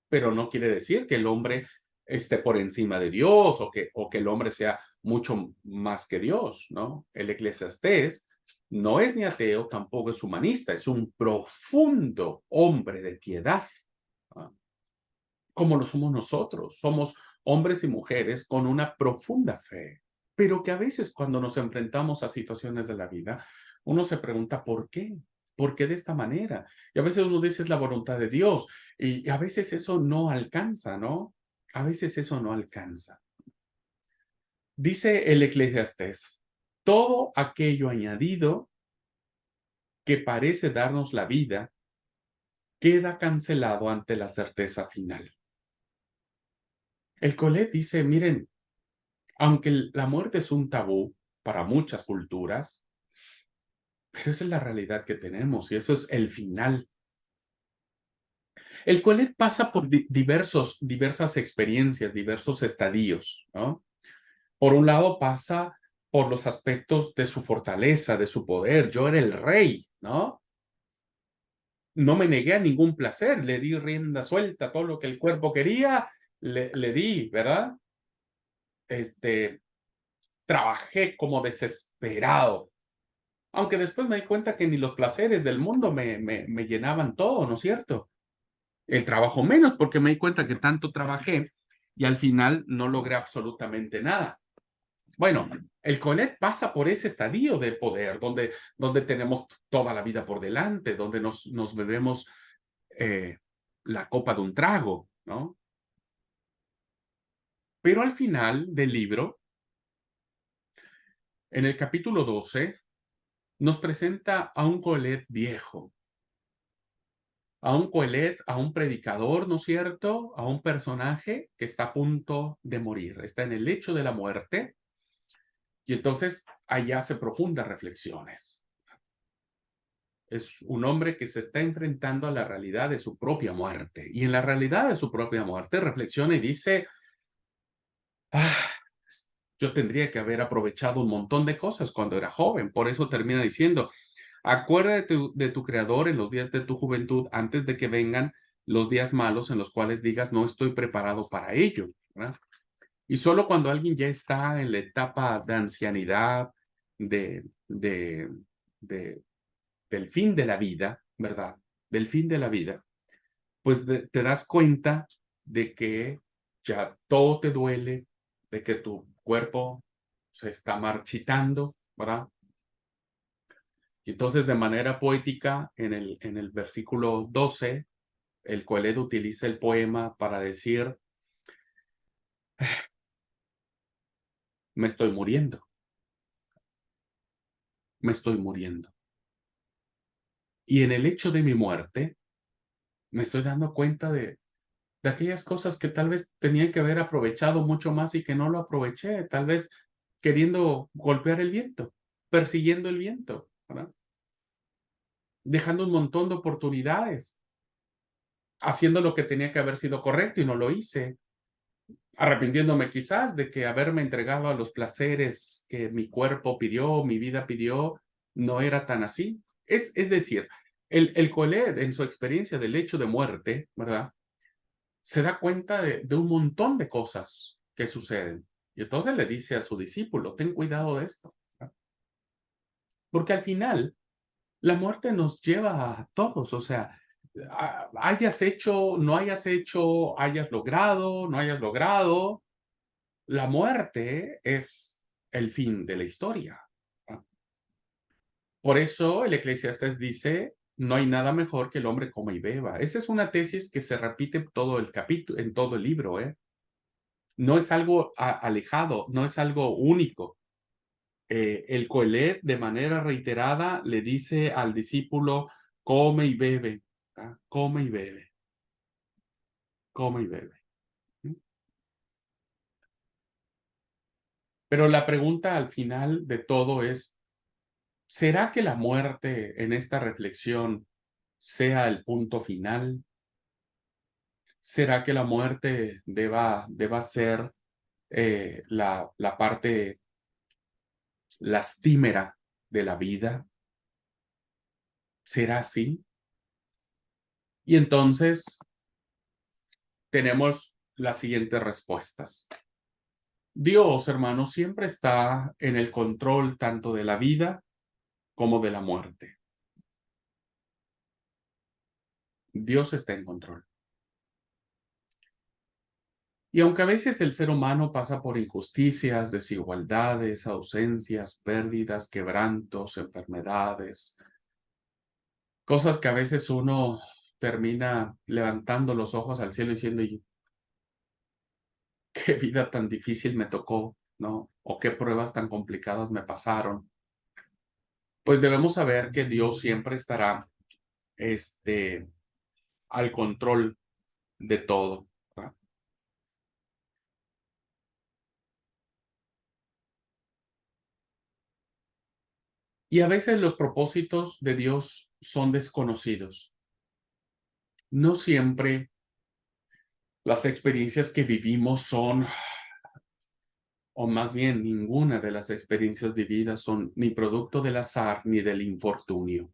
Speaker 1: Pero no quiere decir que el hombre esté por encima de Dios o que el hombre sea mucho más que Dios, ¿no? El Eclesiastés no es ni ateo, tampoco es humanista, es un profundo hombre de piedad, ¿no? Como lo somos nosotros. Somos hombres y mujeres con una profunda fe, pero que a veces cuando nos enfrentamos a situaciones de la vida, uno se pregunta ¿por qué? ¿Por qué de esta manera? Y a veces uno dice es la voluntad de Dios y a veces eso no alcanza, ¿no? A veces eso no alcanza. Dice el Eclesiastés, todo aquello añadido que parece darnos la vida queda cancelado ante la certeza final. El Coelet dice, miren, aunque la muerte es un tabú para muchas culturas, pero esa es la realidad que tenemos y eso es el final. El Coelet pasa por diversas experiencias, diversos estadios, ¿no? Por un lado pasa por los aspectos de su fortaleza, de su poder. Yo era el rey, ¿no? No me negué a ningún placer, le di rienda suelta, todo lo que el cuerpo quería, le di, ¿verdad? Trabajé como desesperado. Aunque después me di cuenta que ni los placeres del mundo me llenaban todo, ¿no es cierto? El trabajo menos, porque me di cuenta que tanto trabajé y al final no logré absolutamente nada. Bueno, el Coelet pasa por ese estadio de poder, donde tenemos toda la vida por delante, donde nos bebemos la copa de un trago, ¿no? Pero al final del libro, en el capítulo 12, nos presenta a un Coelet viejo, a un Coelet, a un predicador, ¿no es cierto? A un personaje que está a punto de morir, está en el lecho de la muerte, y entonces allá hace profundas reflexiones. Es un hombre que se está enfrentando a la realidad de su propia muerte, y en la realidad de su propia muerte reflexiona y dice, yo tendría que haber aprovechado un montón de cosas cuando era joven, por eso termina diciendo, acuérdate de tu Creador en los días de tu juventud antes de que vengan los días malos en los cuales digas no estoy preparado para ello, ¿verdad? Y solo cuando alguien ya está en la etapa de ancianidad, de, de, de- del fin de la vida, ¿verdad? Del fin de la vida, pues te das cuenta de que ya todo te duele, de que tu cuerpo se está marchitando, ¿verdad? Y entonces, de manera poética, en el versículo 12, el Coelet utiliza el poema para decir, me estoy muriendo, me estoy muriendo. Y en el hecho de mi muerte, me estoy dando cuenta de aquellas cosas que tal vez tenía que haber aprovechado mucho más y que no lo aproveché, tal vez queriendo golpear el viento, persiguiendo el viento, ¿verdad? Dejando un montón de oportunidades, haciendo lo que tenía que haber sido correcto y no lo hice. arrepintiéndome quizás de que haberme entregado a los placeres que mi cuerpo pidió, mi vida pidió, no era tan así. Es decir, el Coelho, en su experiencia del hecho de muerte, ¿verdad? Se da cuenta de un montón de cosas que suceden. Y entonces le dice a su discípulo, ten cuidado de esto. ¿Verdad? Porque al final, la muerte nos lleva a todos, o sea, hayas hecho, no hayas hecho, hayas logrado, no hayas logrado, la muerte es el fin de la historia. ¿No? Por eso el Eclesiastés dice, no hay nada mejor que el hombre coma y beba. Esa es una tesis que se repite todo el capítulo, en todo el libro, ¿eh? No es algo alejado, no es algo único. El Coelet de manera reiterada le dice al discípulo, come y bebe, ¿ah? Come y bebe, come y bebe. ¿Mm? Pero la pregunta al final de todo es, ¿será que la muerte en esta reflexión sea el punto final? ¿Será que la muerte deba ser la parte lastimera de la vida? ¿Será así? Y entonces tenemos las siguientes respuestas. Dios, hermanos, siempre está en el control tanto de la vida como de la muerte. Dios está en control. Y aunque a veces el ser humano pasa por injusticias, desigualdades, ausencias, pérdidas, quebrantos, enfermedades, cosas que a veces uno termina levantando los ojos al cielo diciendo, qué vida tan difícil me tocó, ¿no? O qué pruebas tan complicadas me pasaron. Pues debemos saber que Dios siempre estará al control de todo. ¿Verdad? Y a veces los propósitos de Dios son desconocidos. No siempre las experiencias que vivimos son, o más bien ninguna de las experiencias vividas son ni producto del azar ni del infortunio,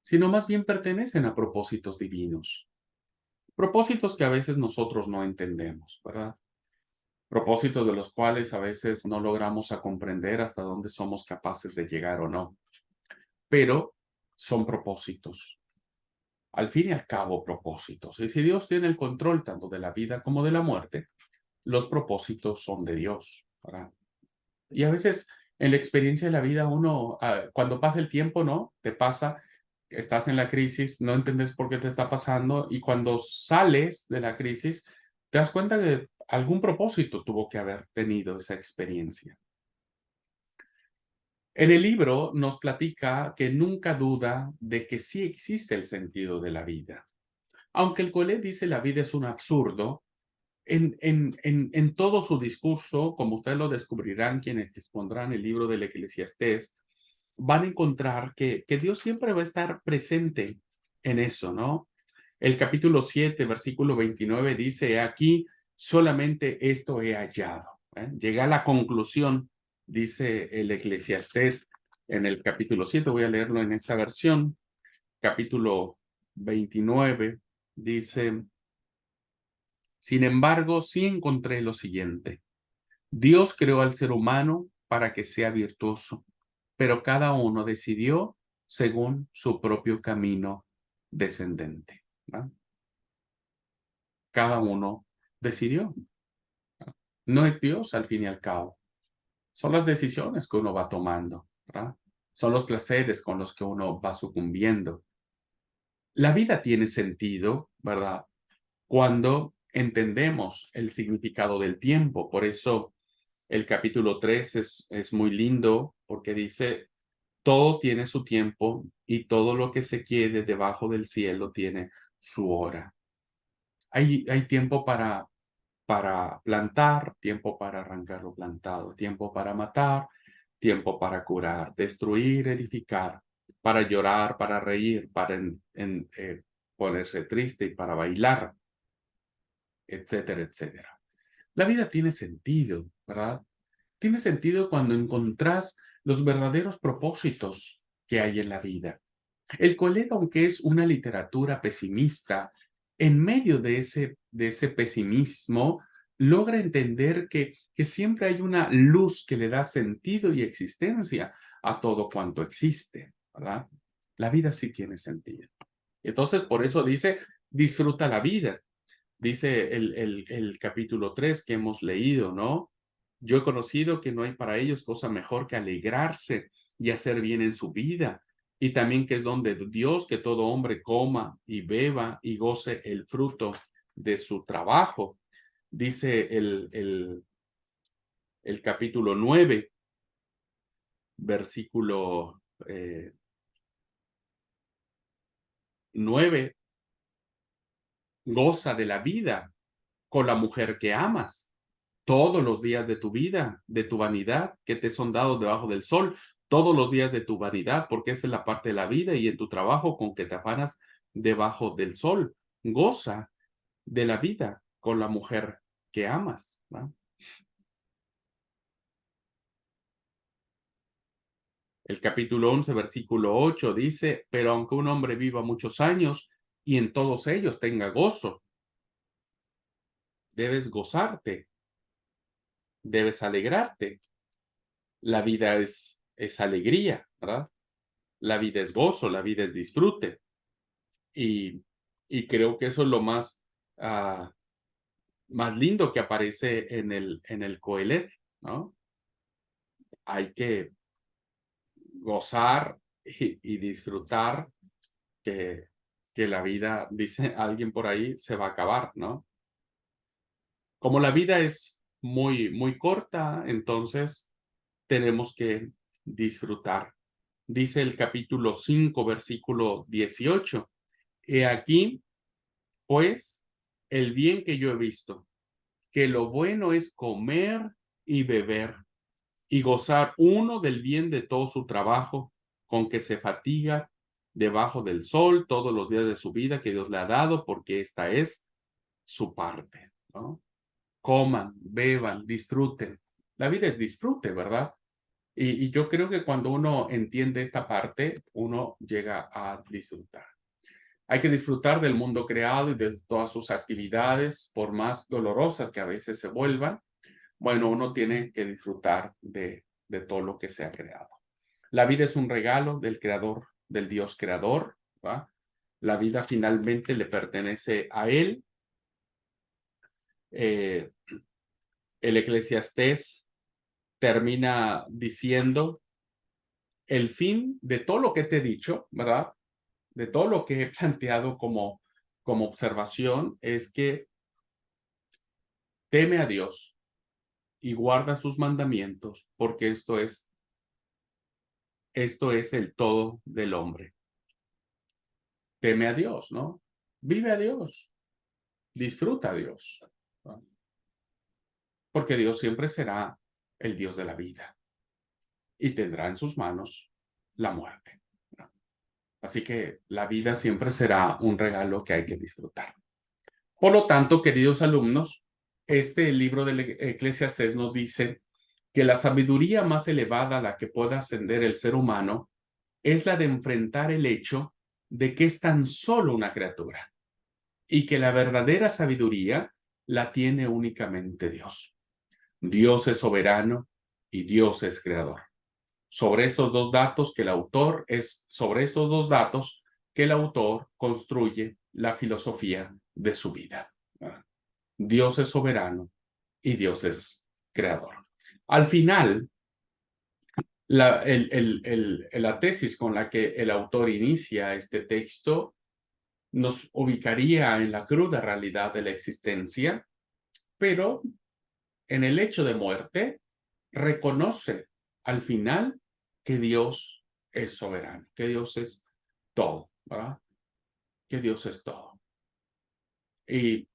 Speaker 1: sino más bien pertenecen a propósitos divinos. Propósitos que a veces nosotros no entendemos, ¿verdad? Propósitos de los cuales a veces no logramos a comprender hasta dónde somos capaces de llegar o no. Pero son propósitos. Al fin y al cabo, propósitos. Y si Dios tiene el control tanto de la vida como de la muerte, los propósitos son de Dios, ¿verdad? Y a veces en la experiencia de la vida uno, cuando pasa el tiempo, ¿no? Te pasa, estás en la crisis, no entiendes por qué te está pasando y cuando sales de la crisis, te das cuenta que algún propósito tuvo que haber tenido esa experiencia. En el libro nos platica que nunca duda de que sí existe el sentido de la vida. Aunque el Coelho dice la vida es un absurdo, en todo su discurso, como ustedes lo descubrirán quienes expondrán el libro del Eclesiastés, van a encontrar que Dios siempre va a estar presente en eso, ¿no? El capítulo 7, versículo 29 dice, aquí solamente esto he hallado. Llega a la conclusión, dice el Eclesiastés en el capítulo 7, voy a leerlo en esta versión, capítulo 29, dice, sin embargo, sí encontré lo siguiente. Dios creó al ser humano para que sea virtuoso, pero cada uno decidió según su propio camino descendente. ¿Va? Cada uno decidió. ¿Va? No es Dios al fin y al cabo. Son las decisiones que uno va tomando. ¿Va? Son los placeres con los que uno va sucumbiendo. La vida tiene sentido, ¿verdad? Cuando entendemos el significado del tiempo. Por eso el capítulo 3 es muy lindo porque dice, todo tiene su tiempo y todo lo que se quiere debajo del cielo tiene su hora. Hay tiempo para plantar, tiempo para arrancar lo plantado, tiempo para matar, tiempo para curar, destruir, edificar, para llorar, para reír, para ponerse triste y para bailar, etcétera, etcétera. La vida tiene sentido, ¿verdad? Tiene sentido cuando encontrás los verdaderos propósitos que hay en la vida. El Coelet, aunque es una literatura pesimista, en medio de ese pesimismo, logra entender que siempre hay una luz que le da sentido y existencia a todo cuanto existe, ¿verdad? La vida sí tiene sentido. Entonces, por eso dice, disfruta la vida. Dice el capítulo 3 que hemos leído, ¿no? Yo he conocido que no hay para ellos cosa mejor que alegrarse y hacer bien en su vida. Y también que es donde Dios que todo hombre coma y beba y goce el fruto de su trabajo. Dice el capítulo 9, versículo 9, goza de la vida con la mujer que amas todos los días de tu vida, de tu vanidad, que te son dados debajo del sol, todos los días de tu vanidad, porque esa es la parte de la vida, y en tu trabajo con que te afanas debajo del sol. Goza de la vida con la mujer que amas, ¿no? El capítulo 11, versículo 8 dice, pero aunque un hombre viva muchos años y en todos ellos tenga gozo, debes gozarte, debes alegrarte. La vida es alegría, ¿verdad? La vida es gozo, la vida es disfrute. Y, y creo que eso es lo más, más lindo que aparece en el Coelet, ¿no? Hay que gozar y disfrutar que la vida, dice alguien por ahí, se va a acabar, ¿no? Como la vida es muy, muy corta, entonces tenemos que disfrutar. Dice el capítulo 5, versículo 18. He aquí, pues, el bien que yo he visto, que lo bueno es comer y beber y gozar uno del bien de todo su trabajo, con que se fatiga debajo del sol todos los días de su vida que Dios le ha dado, porque esta es su parte, ¿no? Coman, beban, disfruten. La vida es disfrute, ¿verdad? Y yo creo que cuando uno entiende esta parte, uno llega a disfrutar. Hay que disfrutar del mundo creado y de todas sus actividades, por más dolorosas que a veces se vuelvan. Bueno, uno tiene que disfrutar de todo lo que se ha creado. La vida es un regalo del creador, del Dios creador, ¿va? La vida finalmente le pertenece a Él. El Eclesiastés termina diciendo, el fin de todo lo que te he dicho, ¿verdad? De todo lo que he planteado como observación es que teme a Dios y guarda sus mandamientos, porque esto es el todo del hombre. Teme a Dios, ¿no? Vive a Dios, disfruta a Dios, ¿no? Porque Dios siempre será el Dios de la vida y tendrá en sus manos la muerte, ¿no? Así que la vida siempre será un regalo que hay que disfrutar. Por lo tanto, queridos alumnos, este libro del Eclesiastés nos dice que la sabiduría más elevada a la que pueda ascender el ser humano es la de enfrentar el hecho de que es tan solo una criatura y que la verdadera sabiduría la tiene únicamente Dios. Dios es soberano y Dios es creador. Sobre estos dos datos sobre estos dos datos que el autor construye la filosofía de su vida. Dios es soberano y Dios es creador. Al final, la tesis con la que el autor inicia este texto nos ubicaría en la cruda realidad de la existencia, pero en el hecho de muerte reconoce al final que Dios es soberano, que Dios es todo, ¿verdad? Que Dios es todo. Y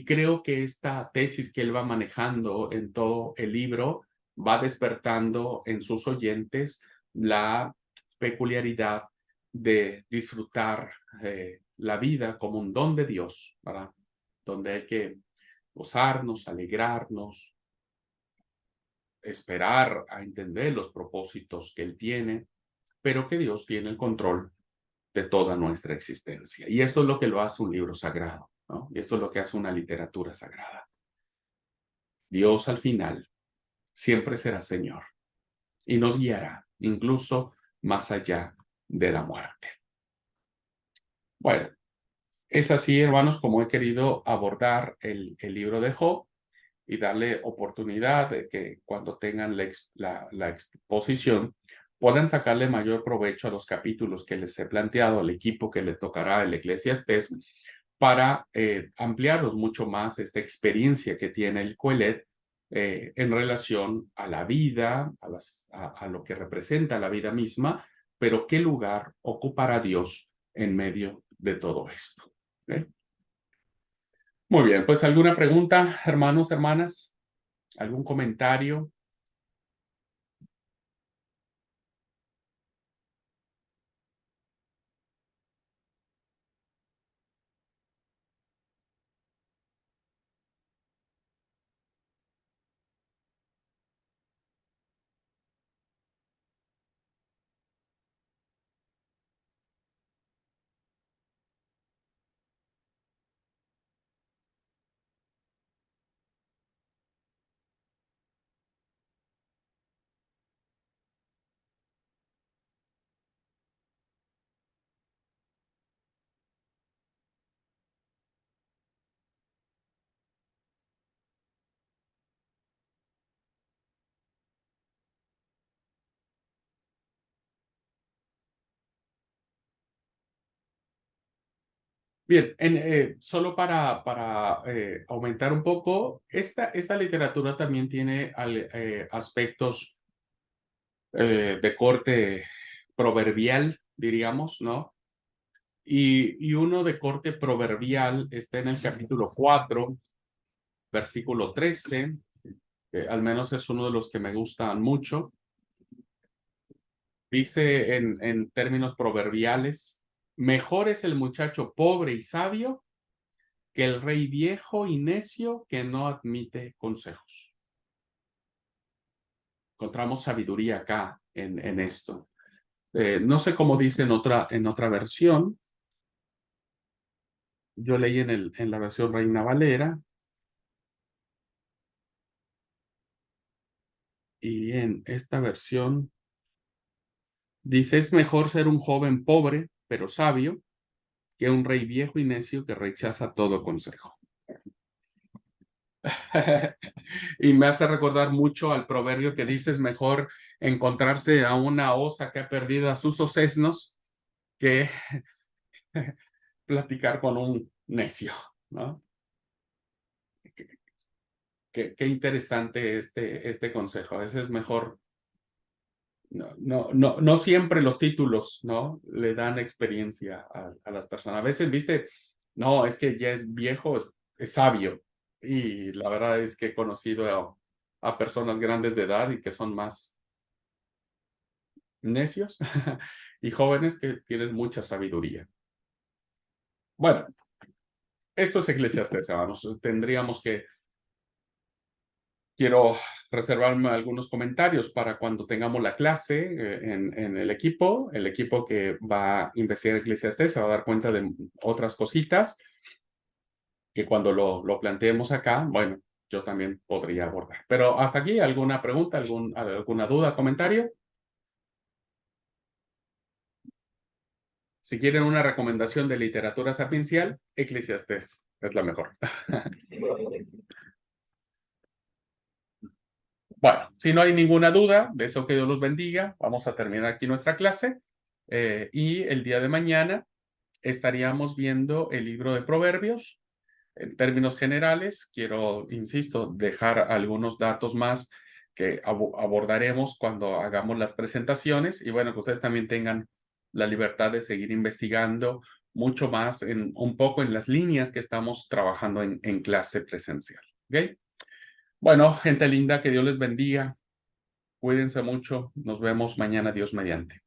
Speaker 1: creo que esta tesis que él va manejando en todo el libro va despertando en sus oyentes la peculiaridad de disfrutar la vida como un don de Dios, ¿verdad? Donde hay que gozarnos, alegrarnos, esperar a entender los propósitos que Él tiene, pero que Dios tiene el control de toda nuestra existencia. Y esto es lo que lo hace un libro sagrado, ¿no? Y esto es lo que hace una literatura sagrada. Dios al final siempre será Señor y nos guiará incluso más allá de la muerte. Bueno, es así, hermanos, como he querido abordar el libro de Job y darle oportunidad de que cuando tengan la exposición puedan sacarle mayor provecho a los capítulos que les he planteado, al equipo que le tocará el Eclesiastés, para ampliarlos mucho más esta experiencia que tiene el Qoheleth en relación a la vida, a lo que representa la vida misma, pero qué lugar ocupará Dios en medio de todo esto. ¿Okay? Muy bien, pues ¿alguna pregunta, hermanos, hermanas? ¿Algún comentario? Bien, solo para aumentar un poco, esta literatura también tiene aspectos de corte proverbial, diríamos, ¿no? Y uno de corte proverbial está en el capítulo 4, versículo 13, que al menos es uno de los que me gustan mucho. Dice en términos proverbiales, mejor es el muchacho pobre y sabio que el rey viejo y necio que no admite consejos. Encontramos sabiduría acá en esto. No sé cómo dice en otra versión. Yo leí en la versión Reina Valera. Y en esta versión dice, es mejor ser un joven pobre, pero sabio, que un rey viejo y necio que rechaza todo consejo. Y me hace recordar mucho al proverbio que dice, es mejor encontrarse a una osa que ha perdido a sus osesnos que platicar con un necio, ¿no? Qué interesante este consejo. A veces es mejor, no siempre los títulos, ¿no? Le dan experiencia a las personas. A veces, viste, no, es que ya es viejo, es sabio. Y la verdad es que he conocido a personas grandes de edad y que son más necios y jóvenes que tienen mucha sabiduría. Bueno, esto es Eclesiastés, hermanos. Quiero reservarme algunos comentarios para cuando tengamos la clase en el equipo que va a investigar Eclesiastés se va a dar cuenta de otras cositas que cuando lo planteemos acá, bueno, yo también podría abordar. Pero hasta aquí, ¿alguna pregunta, alguna duda, comentario? Si quieren una recomendación de literatura sapiencial, Eclesiastés es la mejor. Bueno, si no hay ninguna duda, deseo que Dios los bendiga. Vamos a terminar aquí nuestra clase y el día de mañana estaríamos viendo el libro de Proverbios. En términos generales, quiero, insisto, dejar algunos datos más que abordaremos cuando hagamos las presentaciones y bueno, que ustedes también tengan la libertad de seguir investigando mucho más un poco en las líneas que estamos trabajando en clase presencial. ¿Okay? Bueno, gente linda, que Dios les bendiga. Cuídense mucho. Nos vemos mañana, Dios mediante.